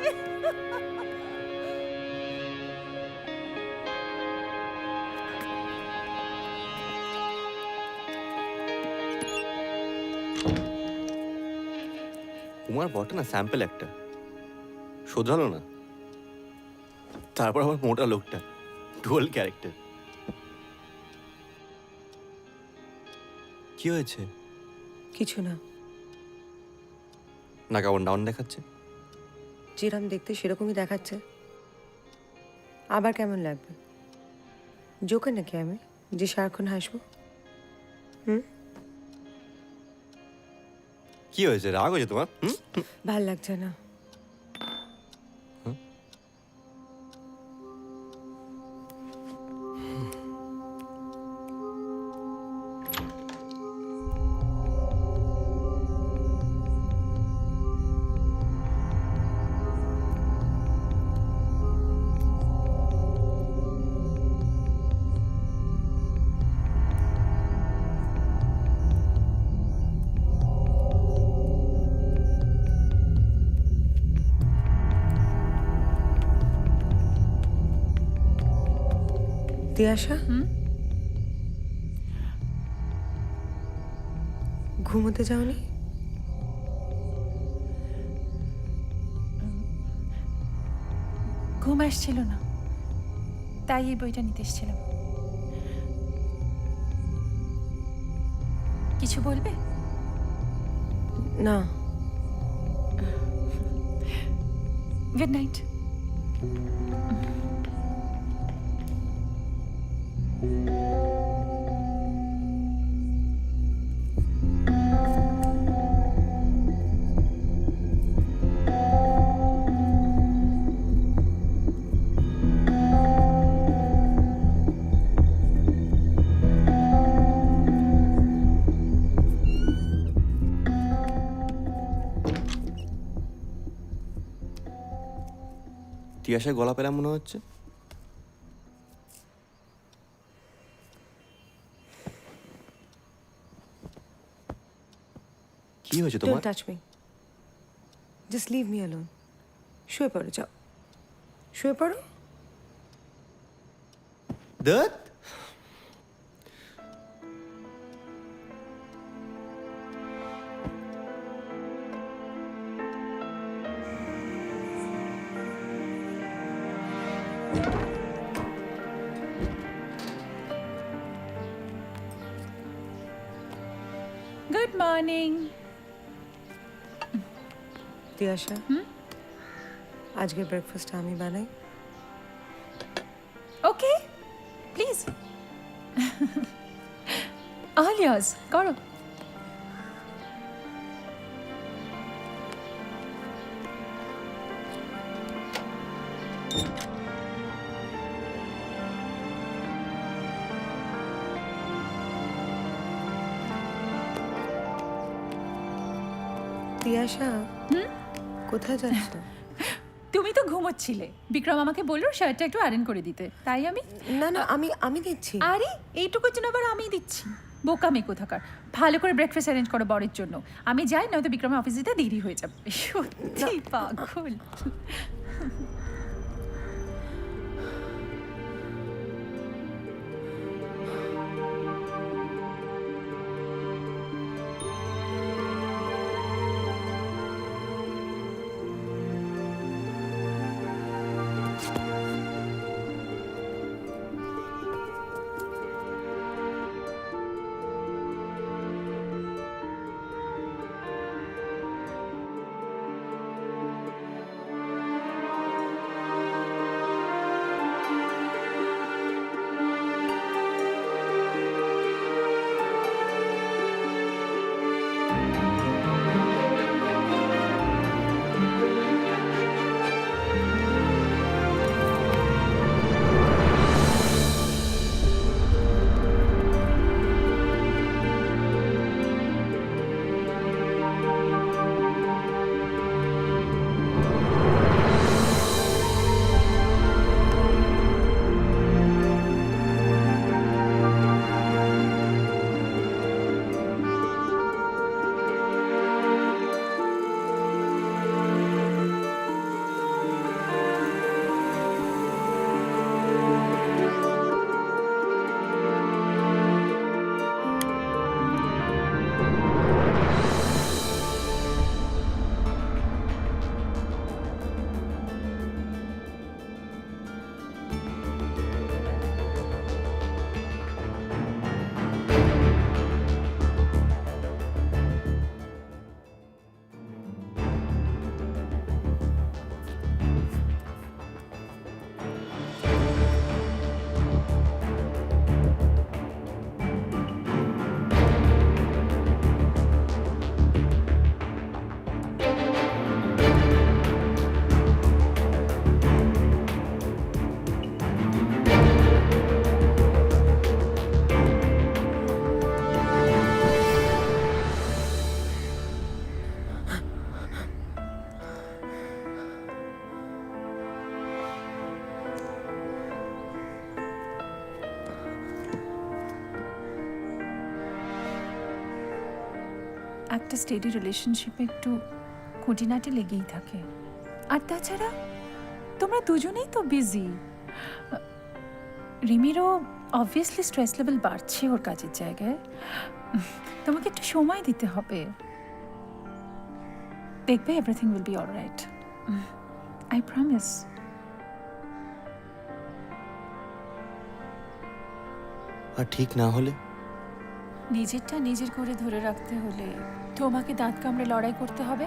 তোমার বটে না স্যাম্পল একটা, শোধরালো না। তারপর আবার মোটা লোকটা, ডুয়াল ক্যারেক্টার। কি হয়েছে? কিছু না, না কেমন ডাউন দেখাচ্ছে? যেরকম দেখতে সেরকমই দেখাচ্ছে। আবার কেমন লাগবে? জোকার নাকি আমি যে সারাক্ষণ হাসবো? কি হয়েছে? রাগ হয়েছে তোমার? ভাল লাগছে না। তিয়াশা, ঘুমোতে যাওনি? ঘুম আসছিল না, তাই এই বইটা নিতে এসেছিলাম। কিছু বলবে? না। Good night. তিয়াশায় গলা পেলাম মনে হচ্ছে। কি হয়েছে তোমার? Don't touch me. Just leave me alone. শুয়ে পড়ো, যাও শুয়ে পড়ো। Dutta, good morning. তিয়াশা, আজকের ব্রেকফাস্টটা আমি বানাই। ওকে, প্লিজ। অল ইয়ার্স, করো। তিয়াশা, কোথায় যাচ্ছ? তুমি তো ঘুমোচ্ছিলে, বিক্রম আমাকে বললো শার্টটা একটু আয়রন করে দিতে, তাই আমি। না না, আমি দিচ্ছি। আরে এইটুকুর জন্য আবার আমি দিচ্ছি? বোকামি কোথাকার। ভালো করে ব্রেকফাস্ট অ্যারেঞ্জ করো বরের জন্য। আমি যাই, নয়তো বিক্রমের অফিস যেতে দেরি হয়ে যাবে। সত্যি পাগল। একটা স্টেডি রিলেশনশিপে একটু খুঁটিনাটি লেগেই থাকে। আর তাছাড়া তোমরা দুজনেই তো বিজি। রিমিরও অবভিয়াসলি স্ট্রেস লেভেল বাড়ছে ওর কাজের জায়গায়। তোমাকে একটু সময় দিতে হবে, দেখবে everything will be alright. I promise. আর ঠিক না হলে? নিজেরটা নিজের করে ধরে রাখতে হলে তোমাকে দাঁত কামড়ে লড়াই করতে হবে।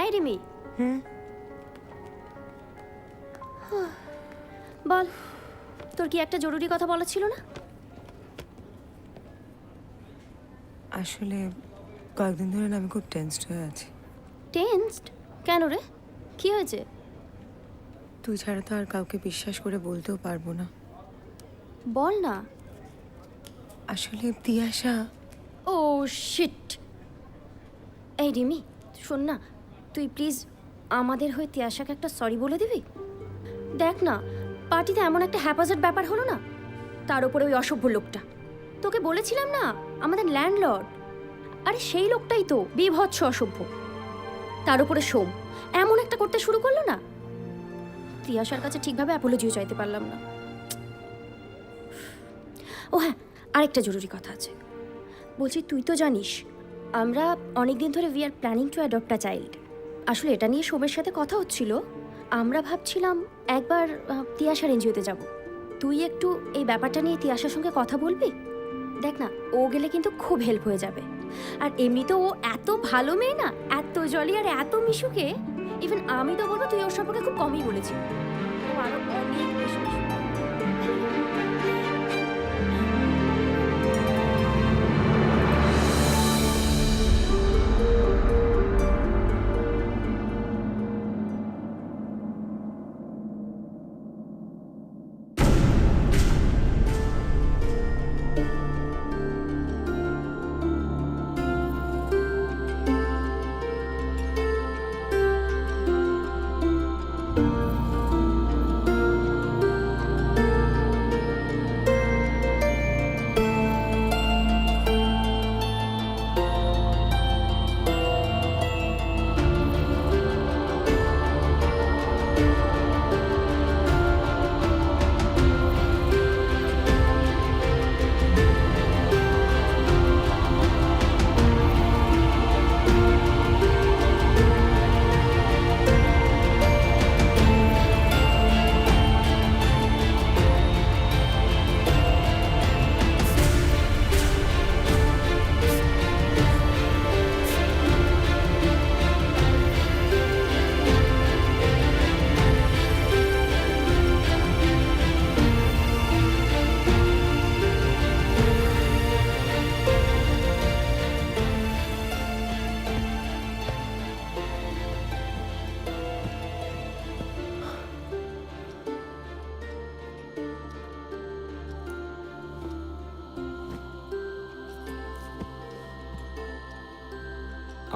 এই রিমি, বল, তোর কি একটা জরুরি কথা বলা ছিল না? আসলে কয়েকদিন ধরে না আমি খুব টেনসড হয়ে আছি। টেনসড? কেন রে, কি হয়েছে? তুই ছাড়া তো আর কাউকে বিশ্বাস করে বলতেও পারবো না। বল না। আসলে তিয়াশা। ও শিট। এই রিমি, শোন না, তুই প্লিজ আমাদের হয়ে তিয়াশাকে একটা সরি বলে দিবি? দেখ না, পার্টিতে এমন একটা হ্যাপাজার্ড ব্যাপার হলো না, তার উপরে ওই অসভ্য লোকটা। তোকে বলেছিলাম না, আমাদের ল্যান্ডলর্ড। আরে সেই লোকটাই তো বিভৎস অসভ্য। তার উপরে সোম এমন একটা করতে শুরু করলো না, তিয়াশার কাছে ঠিকভাবে অ্যাপোলজিও চাইতে পারলাম না। ও হ্যাঁ, আরেকটা জরুরি কথা আছে। বলছি তুই তো জানিস আমরা অনেক দিন ধরে we are planning to adopt a child. আসলে এটা নিয়ে শোভের সাথে কথা হচ্ছিল। আমরা ভাবছিলাম একবার তিয়াশার এনজিওতে যাব। তুই একটু এই ব্যাপারটা নিয়ে তিয়াশার সঙ্গে কথা বলবি? দেখ না, ও গেলে কিন্তু খুব হেল্প হয়ে যাবে। আর এমনিতেও ও এত ভালো মেয়ে না, এত জলি আর এত মিশুকে। ইভেন আমি তো বলবো তুই ওর সম্পর্কে খুব কমই বলেছিস। ও আরো অনেক বেশি মিশুকে।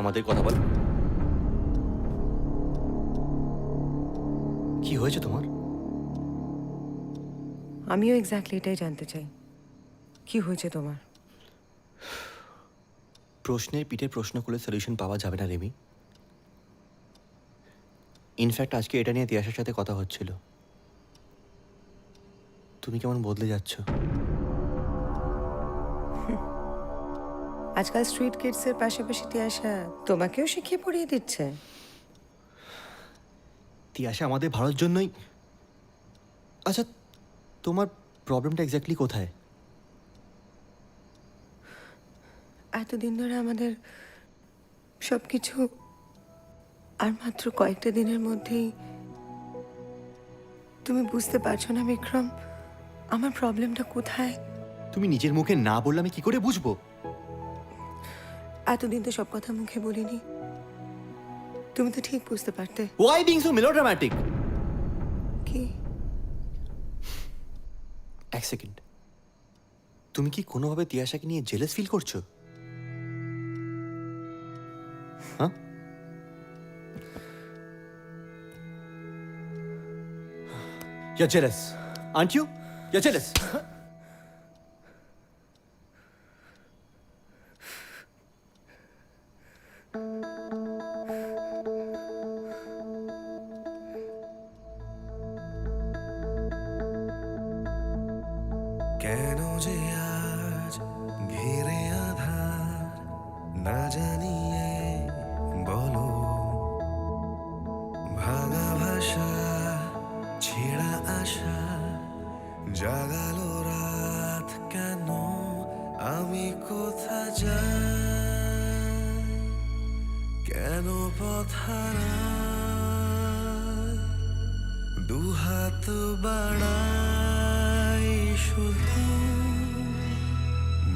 আমাদের কথা বল। কি হয়েছে তোমার? আমিও এক্স্যাক্টলি এটাই জানতে চাই, কি হয়েছে তোমার? প্রশ্নের পিঠে প্রশ্ন করলে সলিউশন পাওয়া যাবে না রেমি। ইনফ্যাক্ট আজকে এটা নিয়ে তিয়াশার সাথে কথা হচ্ছিল। তুমি কেমন বদলে যাচ্ছ। আজকাল স্ট্রিট কিডসের পাশাপাশি তিয়াশা তোমাকেও শিখিয়ে পড়িয়ে দিচ্ছে। তিয়াশা আমাদের ভালোর জন্যই। আচ্ছা, তোমার প্রবলেমটা এক্স্যাক্টলি কোথায়? এতদিন ধরে আমাদের সব কিছু, আর মাত্র কয়েকটা দিনের মধ্যেই তুমি বুঝতে পারছো না বিক্রম আমার প্রবলেমটা কোথায়? তুমি নিজের মুখে না বললে আমি কি করে বুঝবো? এতদিন তো সব কথা মুখে বলিনি, তুমি তো ঠিক বুঝতে পারতে। Why being so melodramatic? কি? এক সেকেন্ড, তুমি কি কোনোভাবে তিয়াশাকে নিয়ে জেলাস ফিল করছো? হ্যাঁ? You're jealous, aren't you? You're jealous. কেন যে আজ ঘিরে আধার না জানিয়ে বলো, ভাঙা ভাষা ছেঁড়া আশা জাগালো রাত কেন, আমি কোথা যাই, কেন পথারায় দুহাত বাড়াই শুধু,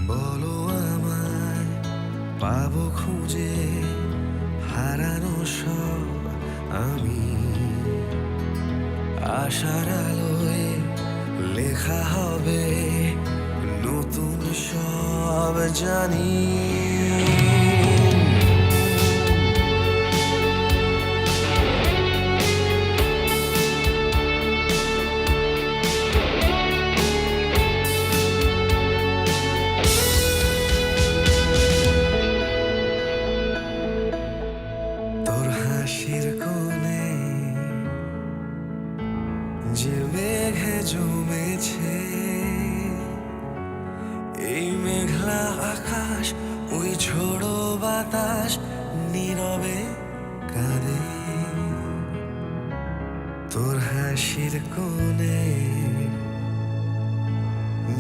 বলো আমায় পাবো খুঁজে হারানো সব আমি, আশার আলোয় লেখা হবে নতুন সব জানি। তোর হাসির কোণে যে মেঘে জমেছে, এই মেঘলা আকাশ আকাশ ওই ঝোড়ো বাতাস নীরবে কাঁদে তোর হাসির কোণে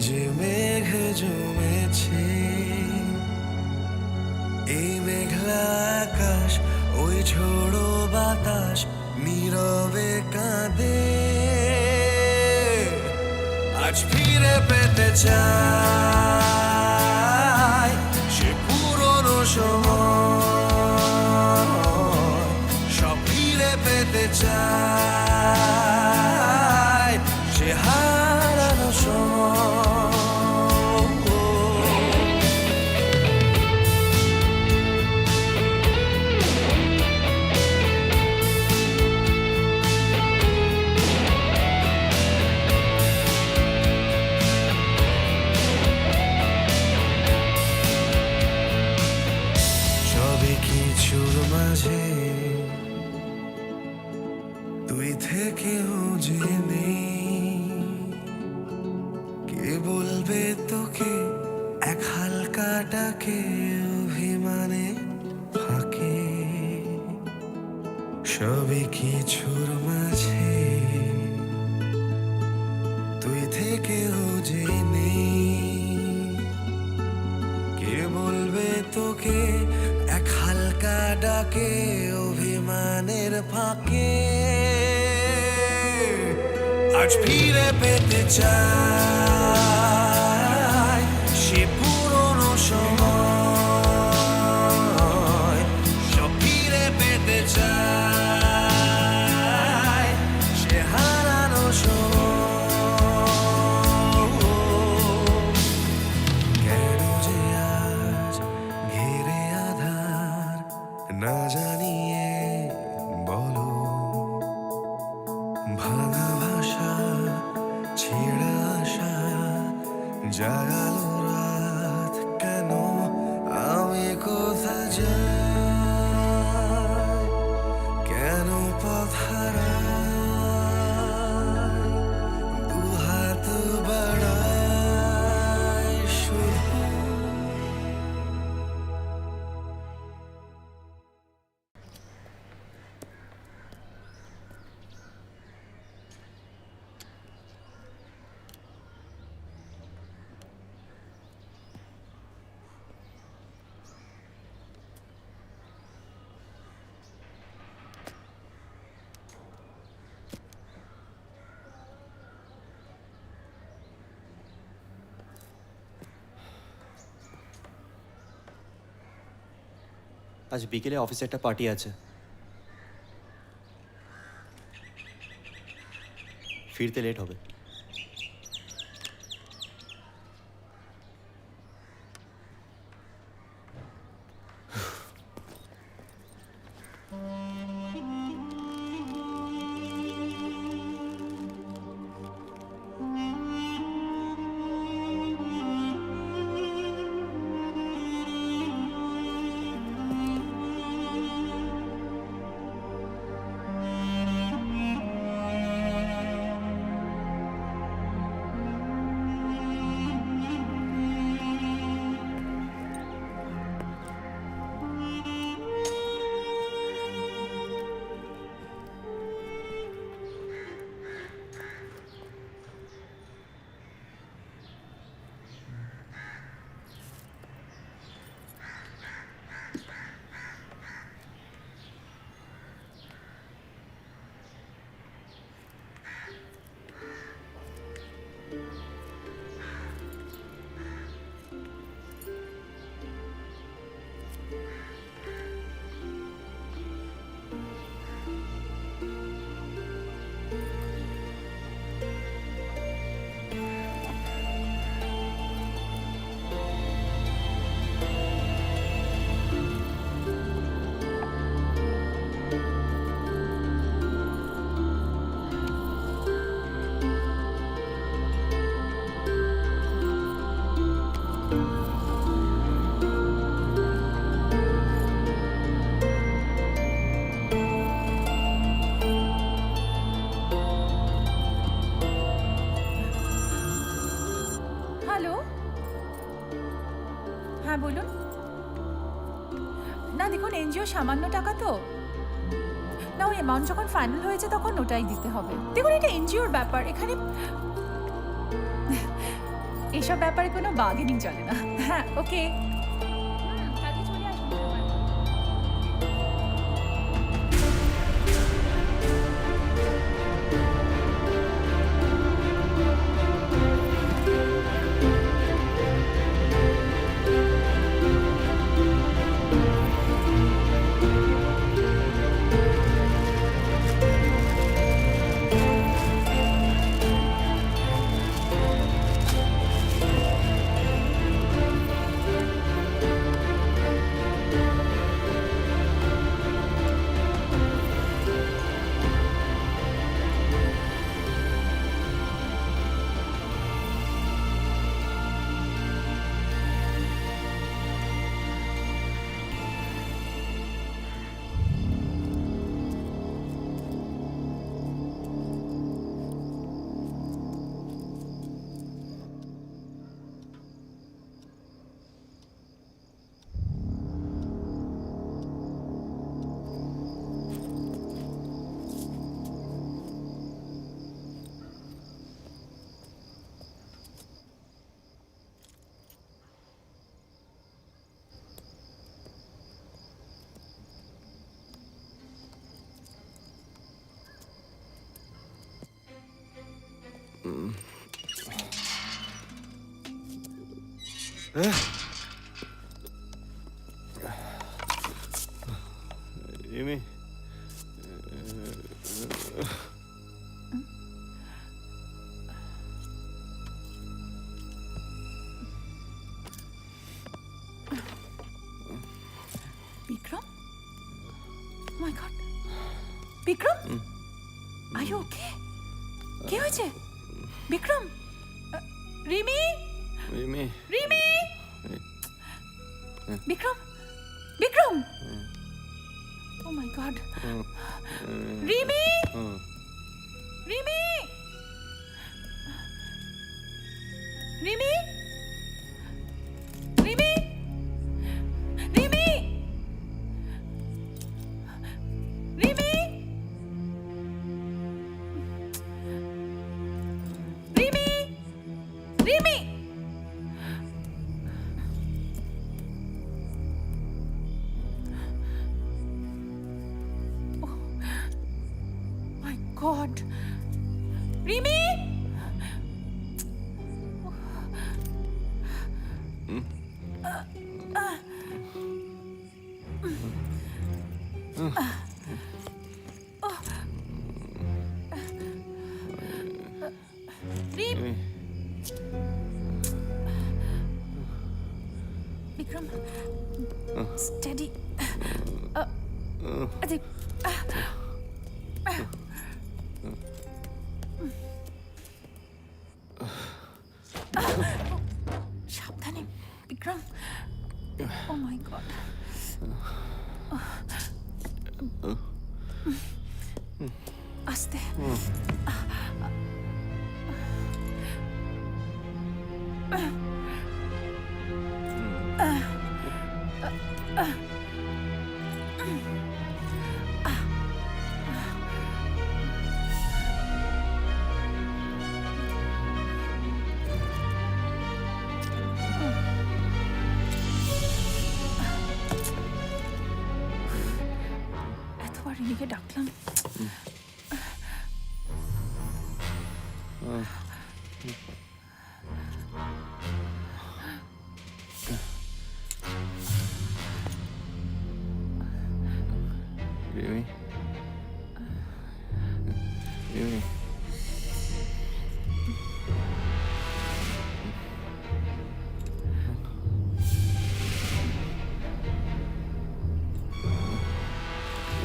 যে মেঘ জমেছে এই মেঘলা আকাশ ওই ঝোড়ো বাতাস নীরবে কাঁদে আজ ফিরে পেতে চাই সে পুরনো সময় সব ফিরে পেতে চাই সে হারানো সময় সবে কিছুর মাঝে তুই থেকেও যে নেই কে বলবে তোকে এক হালকাটাকে অভিমানে ফাঁকে সবে কিছুর মাঝে তুই থেকেও যে নেই কে বলবে তোকে এক হালকা ডাকে অভিমানের ফাঁকে আজ ফিরে পেতে চাই সে পুরনো সময় সব ফিরে পেতে চাই সে হারানো সময় কেন যে আজ ঘিরে আধার না জানিয়ে বলো ভাঙা ভাষা ছেঁড়া আশা জাগালো রাত কেন আমি কোথা যাই কেন পথ হারাই দু হাত বাড়াই শুধু আজ বিকেলে অফিসে একটা পার্টি আছে, ফিরতে লেট হবে। হ্যাঁ বলুন। না দেখুন, এনজিও সামান্য টাকা তো, না ওই অ্যামাউন্ট যখন ফাইনাল হয়েছে তখন ওটাই দিতে হবে। দেখুন এটা এনজিওর ব্যাপার, এখানে এসব ব্যাপারে কোনো বার্গেনিং চলে না। হ্যাঁ ওকে, কালকে চলে আসুন। Rimi, Bikram, my God, Bikram, are you okay? কি হয়েছে Bikram? Rimi, Rimi, Rimi, Bikram, Bikram, oh my God, Rimi, Rimi, Rimi, Rimi, Rimi, Rimi, Rimi, Rimi, my God, Rimi, Rimi, Bikram, steady, সাবধানে বিক্রম, ও মাই গড, আস্তে, এতবার রিমিকে ডাকলাম। Rimi, Rimi,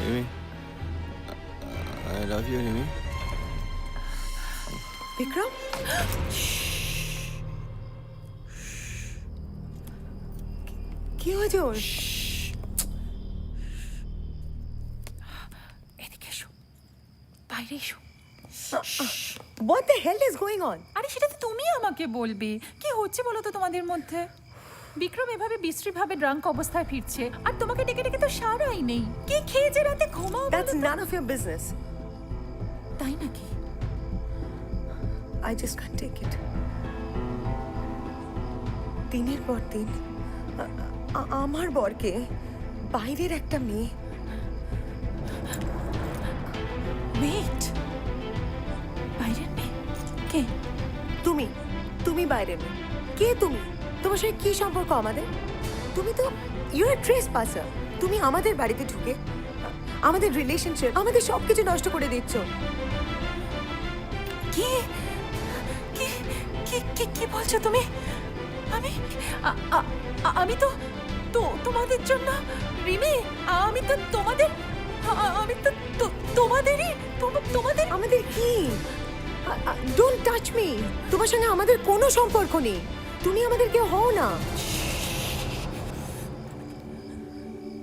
Rimi, I love you, Rimi. Vikram, কি হয়েছে ওর? এদিকে এসো, বাইরে এসো। What the hell is going on? আরে সেটা তো তুমি আমাকে বলবে, কি হচ্ছে বলো তো তোমাদের মধ্যে? বিক্রম এভাবে বিশ্রীভাবে ড্রাঙ্ক অবস্থায় ফিরছে আর তোমাকে ডেকে ডেকে তো সারাই নেই। কি খেয়ে যে রাতে ঘুমাও বলো দ্যাটস তো? None of your business. তাই নাকি? I just can't take it. দিনের পর দিন আমার বরকে বাইরের একটা মেয়ে। ওয়েট, বাইরের মেয়ে কে? তুমি তুমি বাইরের মেয়ে। কে তুমি? তোমার সাথে কি সম্পর্ক আমাদের? তুমি তো ইউ আর ট্রেস পাসার। তুমি আমাদের বাড়িতে ঢুকে আমাদের রিলেশনশিপ, আমাদের সবকিছু নষ্ট করে দিচ্ছ। কি কি কি কি কি বলছো তুমি? আমি আমি তো তোমাদের জন্য রিমি, আমি তো তোমাদের, আমি তো তোমাদেরই, তোমাদের। আমাদের কি? Don't touch me. তোমার সঙ্গে আমাদের কোনো সম্পর্ক নেই। তুমি আমাদের কেউ হও না।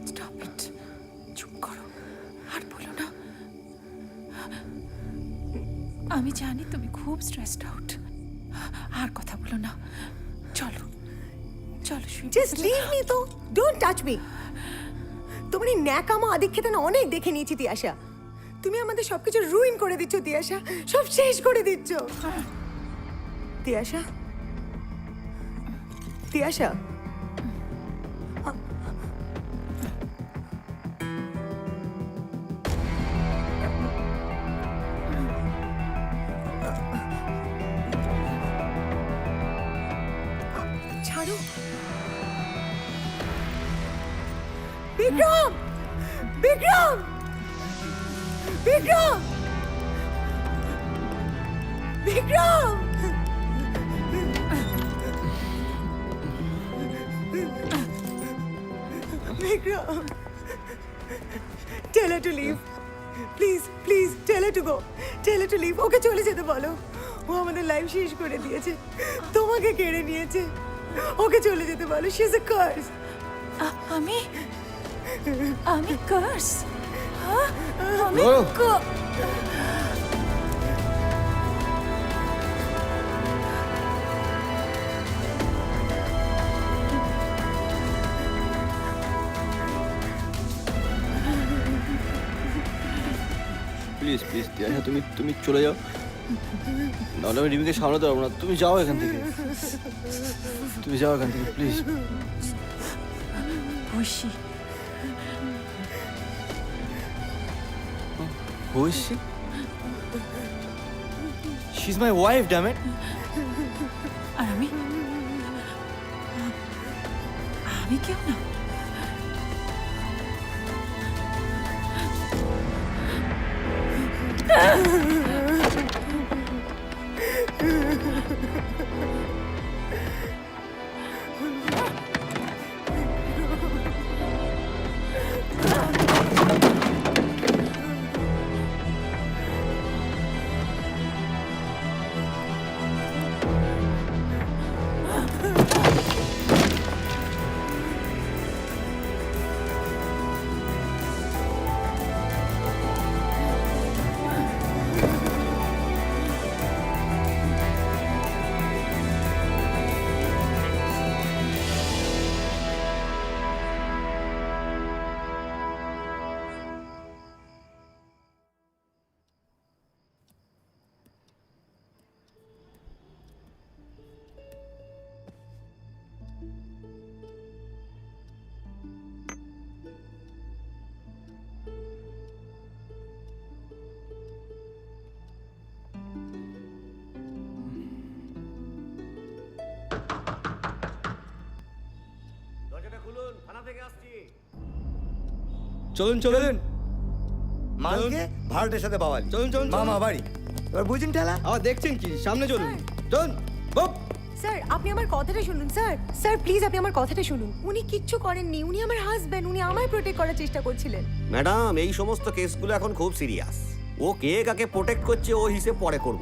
স্টপ ইট, চুপ করো আর বলো না। আমি জানি তুমি খুব স্ট্রেসড আউট, আর কথা বলো না। চলো চলো, জাস্ট লিভ মি। তো ডোন্ট টাচ মি। তোমার এই ন্যাকামো আদিক্ষেতা না অনেক দেখে নিয়েছি তিয়াশা। তুমি আমাদের সবকিছু রুইন করে দিচ্ছ তিয়াশা, সব শেষ করে দিচ্ছ। তিয়াশা, তিয়াশা, ছাড়ো। Vikram, Vikram, Vikram, Vikram. Vikram, tell her to leave. Please, please, tell her to go. Tell her to leave. ওকে চলে যেতে বলো। ও আমাদের লাইফ শেষ করে দিয়েছে, তোমাকে কেড়ে নিয়েছে। ওকে চলে যেতে বলো। She is a curse. আমি কার্স? আমি প্লিজ প্লিজ তিয়াশা, তুমি চলে যাও, নাহলে আমি রিমিকে সামলাতে পারবো না। তুমি যাও এখান থেকে, তুমি যাও এখান থেকে প্লিজ। খুশি। Who is she? She's my wife, damn it. আর আমি কেউ না। চলুন চলুন, মালকে ভারতের সাথে বাওয়ালি। চলুন চলুন, মামা বাড়ি। এবার বুঝুন ঠেলা। দেখছেন কি, সামনে চলুন চলুন। স্যার, আপনি আমার কথাটা শুনুন। স্যার, স্যার প্লিজ আপনি আমার কথাটা শুনুন। উনি কিচ্ছু করেননি, উনি আমার হাজবেন্ড। উনি আমায় প্রোটেক্ট করার চেষ্টা করছিলেন। ম্যাডাম, এই সমস্ত কেসগুলো এখন খুব সিরিয়াস। ও কে কাকে প্রোটেক্ট করছে ও হিসেব পরে করব।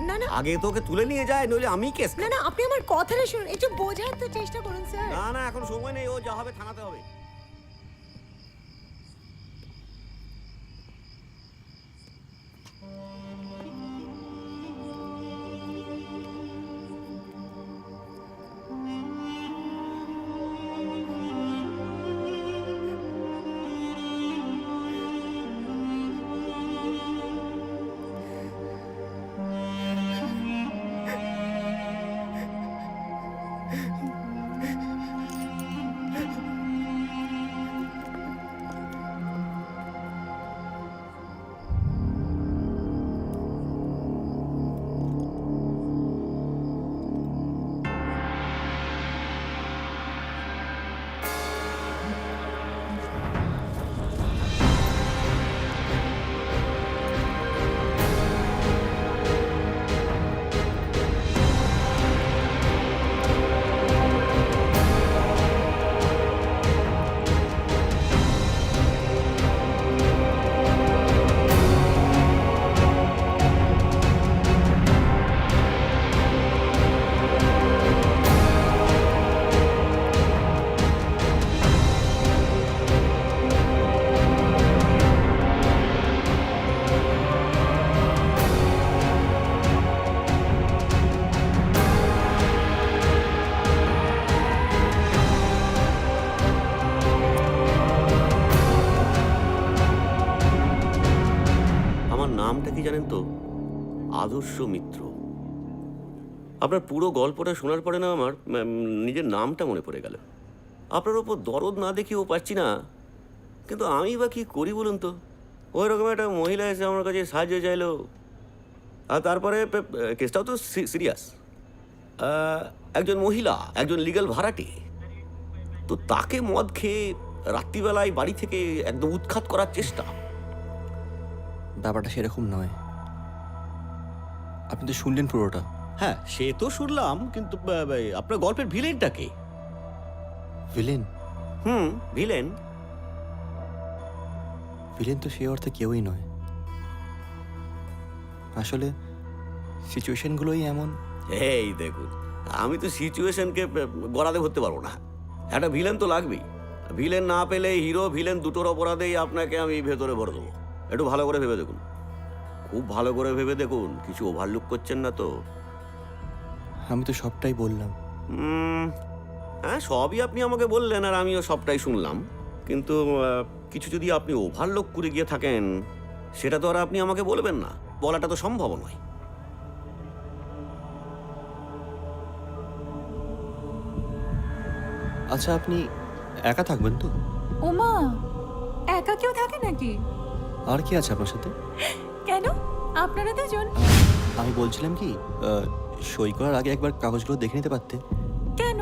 না না আগে তোকে তুলে নিয়ে যায়, নইলে আমি কেস। না না, আপনি আমার কথাটা শুনুন, একটু বোঝার তো চেষ্টা করুন স্যার। না না, এখন সময় নেই, ও যা হবে থানাতে হবে। আদর্শ মিত্র। আপনার পুরো গল্পটা শোনার পরে না আমার নিজের নামটা মনে পড়ে গেল। আপনার ওপর দরদ না দেখিয়েও পারছি না, কিন্তু আমি বা কী করি বলুন তো। ওই রকম একটা মহিলা এসে আমার কাছে সাহায্য চাইলো, আর তারপরে কেসটাও তো সিরিয়াস। একজন মহিলা, একজন লিগ্যাল ভাড়াটে, তো তাকে মদ খেয়ে রাত্রিবেলায় বাড়ি থেকে একদম উৎখাত করার চেষ্টা। ব্যাপারটা সেরকম নয়। আপনি তো শুনলেন পুরোটা। হ্যাঁ, সে তো শুনলাম, কিন্তু আপনার গল্পের ভিলেনটা কে? ভিলেন? ভিলেন। ভিলেন তো সে অর্থে কেউই নয়। আসলে সিচুয়েশনগুলোই এমন। এই দেখুন, আমি তো সিচুয়েশনকে গড়াতে ধরতে পারবো না। একটা ভিলেন তো লাগবেই। ভিলেন না পেলে হিরো ভিলেন দুটোর অপরাধেই আপনাকে আমি ভেতরে ভরে দেবো। একটু ভালো করে ভেবে দেখুন, খুব ভালো করে ভেবে দেখুন, কিছু ওভারলুক করছেন না তো? আমি তো সবটাই বললাম। হ্যাঁ, সবই আপনি আমাকে বললেন আর আমিও সবটাই শুনলাম, কিন্তু কিছু যদি আপনি ওভারলুক করে গিয়ে থাকেন, সেটা তো আর আপনি আমাকে বলবেন না। বলাটা তো সম্ভব নয়। আচ্ছা, আপনি একা থাকবেন তো? ওমা, একা কেউ থাকে নাকি? আর কি আছে আপনার সাথে? কেন, আপনারা দুজন? আমি বলছিলাম কি, সই করার আগে একবার কাগজগুলো দেখে নিতে পারতে? কেন?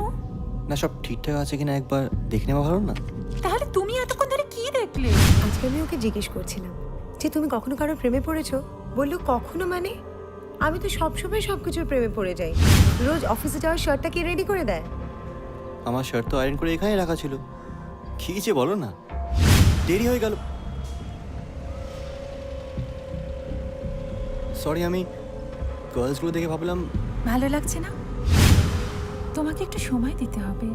না, সব ঠিকঠাক আছে কিনা একবার দেখে নেওয়া ভালো না? তাহলে তুমি এতক্ষণ ধরে কি দেখলে? আজকে আমি ওকে জিজ্ঞেস করছিলাম যে তুমি কখনো কারোর প্রেমে পড়েছো? বললো কখনো মানে? আমি তো সবসময় সবকিছুর প্রেমে পড়ে যাই। রোজ অফিসে যাওয়ার শার্টটা কি রেডি করে দেয়? আমার শার্ট তো আয়রন করে এখানে রাখা ছিল। কি যে বলো না, দেরি হয়ে গেল। সরি, আমি গার্লসগুলো দেখে ভাবলাম। ভালো লাগছে না? তোমাকে একটু সময় দিতে হবে।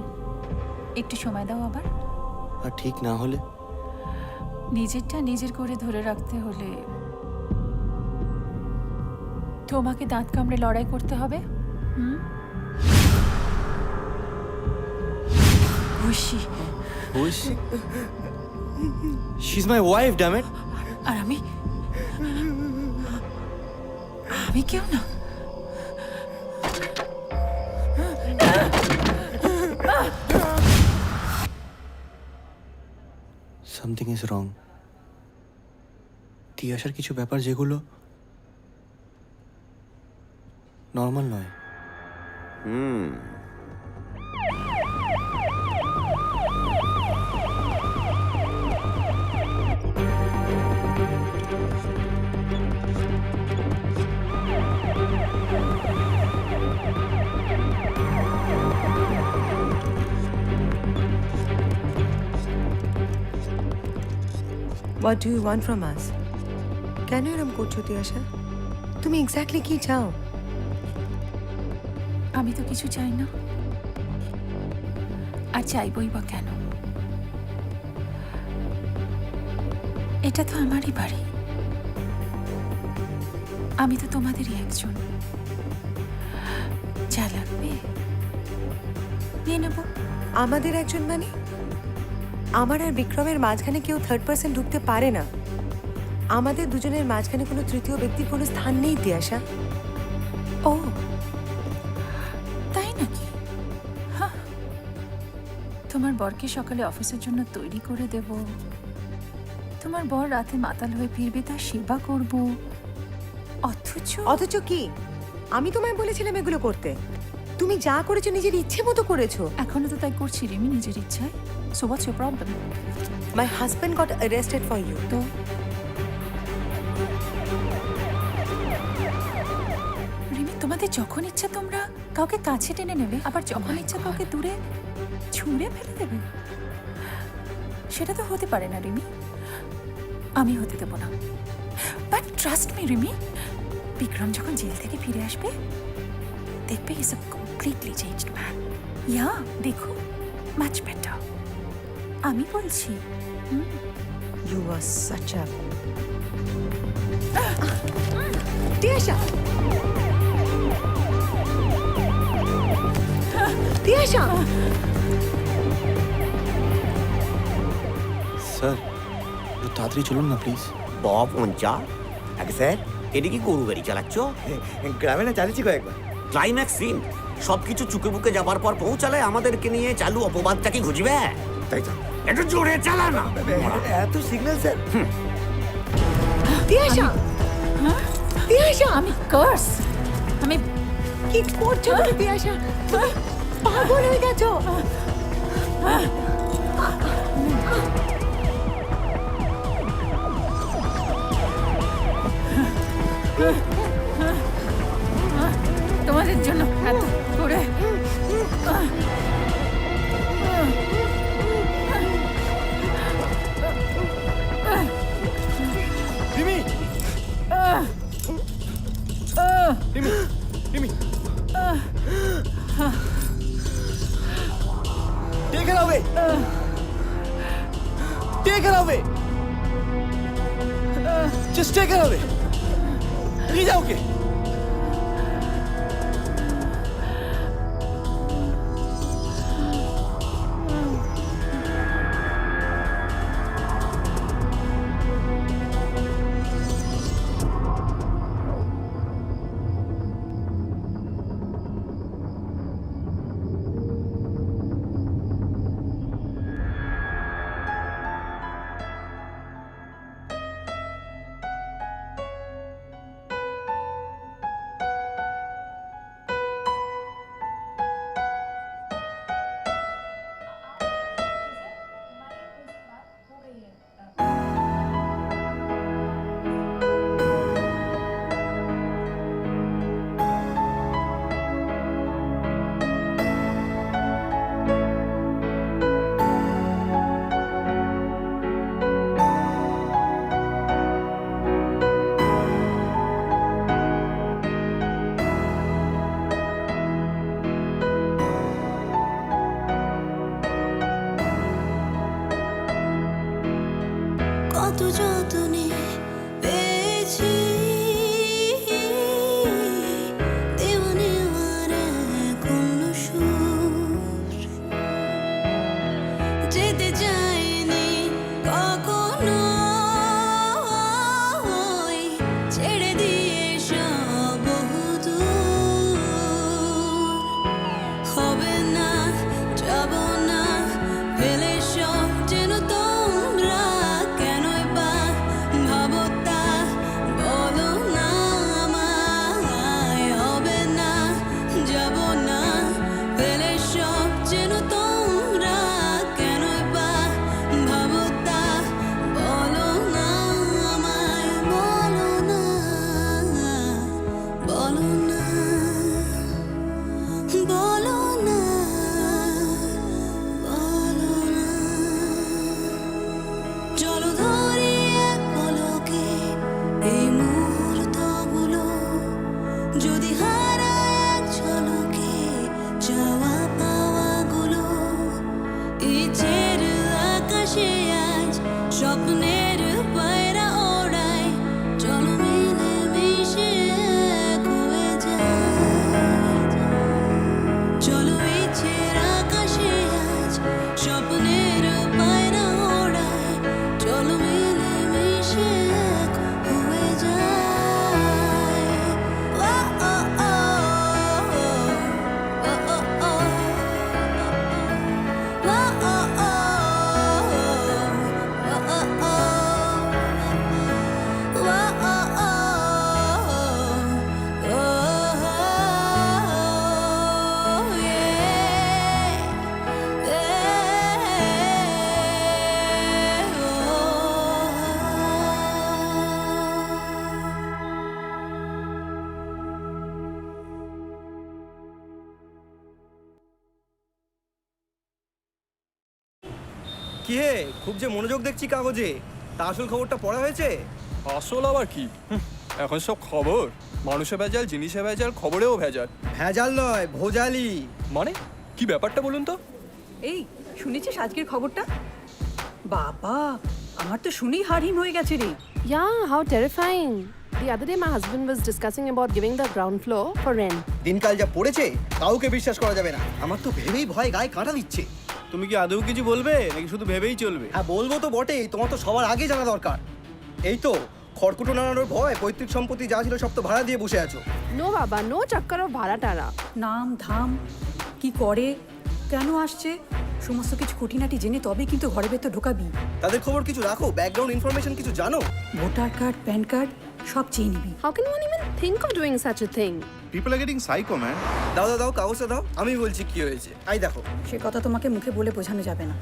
একটু সময় দাও আবার। আর ঠিক না হলে? নিজেরটা নিজের করে ধরে রাখতে হলে তোমাকে দাঁত কামড়ে লড়াই করতে হবে। খুশি? She is my wife, damn it. আর আমি কেউ না। Something is wrong. তিয়াশার কিছু ব্যাপার যেগুলো নর্মাল নয়। What do you want from us? কেন এরকম করছো তিয়াশা? তুমি এক্স্যাক্টলি কি চাও? আমি তো কিছু চাই না, আর চাইবই বা কেন? এটা তো আমারই বাড়ি। আমি তো তোমাদেরই একজন। যা লাগবে নিয়ে নেব। আমাদের একজন মানে? আমার আর বিক্রমের মাঝখানে কেউ থার্ড পার্সন ঢুকতে পারে না। আমাদের দুজনের মাঝখানে কোনো তৃতীয় ব্যক্তির কোনো স্থান নেই তিয়াশা। ও তাই নাকি? হ্যাঁ, তোমার বরকে সকালে অফিসের জন্য তৈরি করে দেব, তোমার বর রাতে মাতাল হয়ে ফিরবে, তার সেবা করব। অথচ কি আমি তোমায় বলেছিলাম এগুলো করতে? তুমি যা করেছো নিজের ইচ্ছে মতো করেছো। এখনো তো তাই করছি রিমি, নিজের ইচ্ছায়। So what's your problem? My husband got arrested for you. তো রিমি, তোমাদের যখন ইচ্ছা তোমরা কাউকে কাছে টেনে নেবে, আবার যখন ইচ্ছা কাউকে দূরে ছুঁড়ে ফেলে দেবে। সেটা তো হতে পারে না রিমি, আমি হতে দেবো না। But trust me Rimi, Bikram যখন জেল থেকে ফিরে আসবে দেখবে is a completely changed man. Yeah, দেখো, মাচ বেটার। আমি বলছি। You are such a Tiyasha. Tiyasha, sir একটু তাড়াতাড়ি চলুন না প্লিজ। বব অঞ্চা, আগে স্যার এদিকে গরু গাড়ি চালাচ্ছ? গ্রামে না চালিয়েছি কয়েকবার। ক্লাইম্যাক্স সিন সবকিছু চুকে বুকে যাবার পর পৌঁছালে আমাদেরকে নিয়ে চালু অপবাদটা কি ঘুষবে? তাই তো। একটু জোরে চালা না। এত সিগন্যাল স্যার। তিয়াশা, তিয়াশা, আমি কার্স, আমি কি করছো তুমি তিয়াশা? তুমি পাগল হয়ে গেছো। তোমাদের জন্য এত করে Rimi Rimi Rimi Take her away! Take her away! Just take her away! ले जाओगे? কত যতনে পেয়েছি দেওয়ানে আমার কোন সুর যেতে চাইনি কখনো ছেড়ে দিয়ে সব বহুদূর হবে না যাব না ফেলে সব যেন তোমরা কেনই বা ভাবো তা বলো না আমায় হবে না যাব না ফেলে সব যেন তোমরা কেনই বা ভাবো তা বলো না আমায় বলো না বলো না বলো না বলো না চলো ধরি এক পলকে এই মুহূর্তগুলো যদি হারায় এক ঝলকে চাওয়া পাওয়াগুলো ইচ্ছের আকাশে আজ স্বপ্নের পায়রা ওড়ায় চলো মিলে মিশে এক হয়ে যায় চলো ইচ্ছের আকাশে আজ স্বপ্নের পায়রা ওড়ায় চলো মিলে মিশে এক হয়ে যায় ও ও ও ও ও ও ও কি হে, খুব যে মনোযোগ দেখছি কাগজে, তা আসল খবরটা পড়া হয়েছে? আসল আবার কি? এখন সব খবর মানুষে ভেজাল, জিনিসে ভেজাল, খবরেও ভেজাল। ভেজাল নয়, ভোজালি। মানে কি ব্যাপারটা বলুন তো? এই শুনেছিস আজকের খবরটা? বাবা, আমার তো শুনেই হাড়হিম হয়ে গেছে রে। Yeah, how terrifying. The other day my husband was discussing about giving the ground floor for rent. দিনকাল যা পড়েছে কাউকে বিশ্বাস করা যাবে না। আমার তো ভেবেই ভয় গায়ে কাঁটা দিচ্ছে। তুমি কি আদৌ কিছু বলবে নাকি শুধু ভেবেই চলবে? হ্যাঁ বলবো তো বটেই, তোমার তো সবার আগে জানা দরকার। এই তো খড়কুটো নাড়ানোর ভয় পৈতৃক সম্পত্তি যা ছিল সব তো ভাড়া দিয়ে বসে আছো। নো বাবা, নো চক্কর ভাড়া টাড়া। নাম ধাম কি করে কেন আসছে সমস্ত কিছু খুঁটিনাটি জেনে তবে কিন্তু ঘরে ভেতর ঢোকাবি। তাদের খবর কিছু রাখো, ব্যাকগ্রাউন্ড ইনফরমেশন কিছু জানো? ভোটার কার্ড প্যান কার্ড সব চেয়ে নিবি। How can one even think of doing such a thing? People are getting psycho, man. দাও দাও দাও, কাগজটা দাও, আমি বলছি কি হয়েছে। আই দেখো। সে কথা তোমাকে মুখে বলে বোঝানো যাবে না।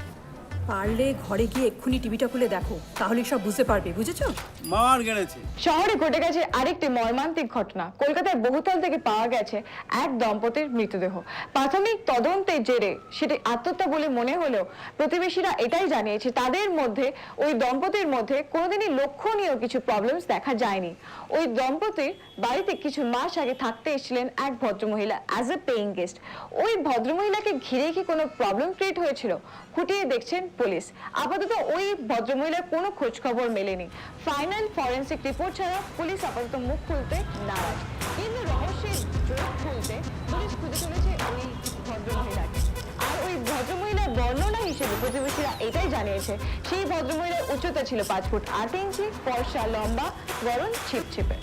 পারলে ঘরে গিয়ে এক্ষুনি টিভিটা খুলে দেখো, তাহলে সব বুঝতে পারবে, বুঝেছো? মার গেড়েছে। শহরে ঘটে গেছে আরেকটি মর্মান্তিক ঘটনা। কলকাতার বহুতল থেকে পাওয়া গেছে এক দম্পতির মৃতদেহ। প্রাথমিক তদন্তের জেরে সেটি আত্মহত্যা বলে মনে হলেও প্রতিবেশীরা এটাই জানিয়েছে তাদের মধ্যে, ওই দম্পতির মধ্যে কোনোদিনই লক্ষণীয় কিছু প্রবলেমস দেখা যায়নি। ওই দম্পতির বাড়িতে কিছু মাস আগে থাকতে এসেছিলেন এক ভদ্রমহিলা অ্যাজ এ পেইং গেস্ট। ওই ভদ্রমহিলাকে ঘিরে কি কোনো প্রবলেম ক্রিয়েট হয়েছিল খুঁটিয়ে দেখছেন পুলিশ। আপাতত ওই ভদ্রমহিলার কোনো খোঁজ খবর মেলেনি। ফাইনাল ফরেন্সিক রিপোর্ট ছাড়া পুলিশ আপাতত মুখ খুলতে নারাজ। কিন্তু রহস্যের জোর খুলতে পুলিশ খুঁজে চলেছে ওই ভদ্রমহিলাকে। আর ওই ভদ্রমহিলার বর্ণনা হিসেবে প্রতিবেশীরা এটাই জানিয়েছে সেই ভদ্রমহিলার উচ্চতা ছিল 5 ফুট 8 ইঞ্চি, ফর্সা, লম্বা, গরম, ছিপছিপে।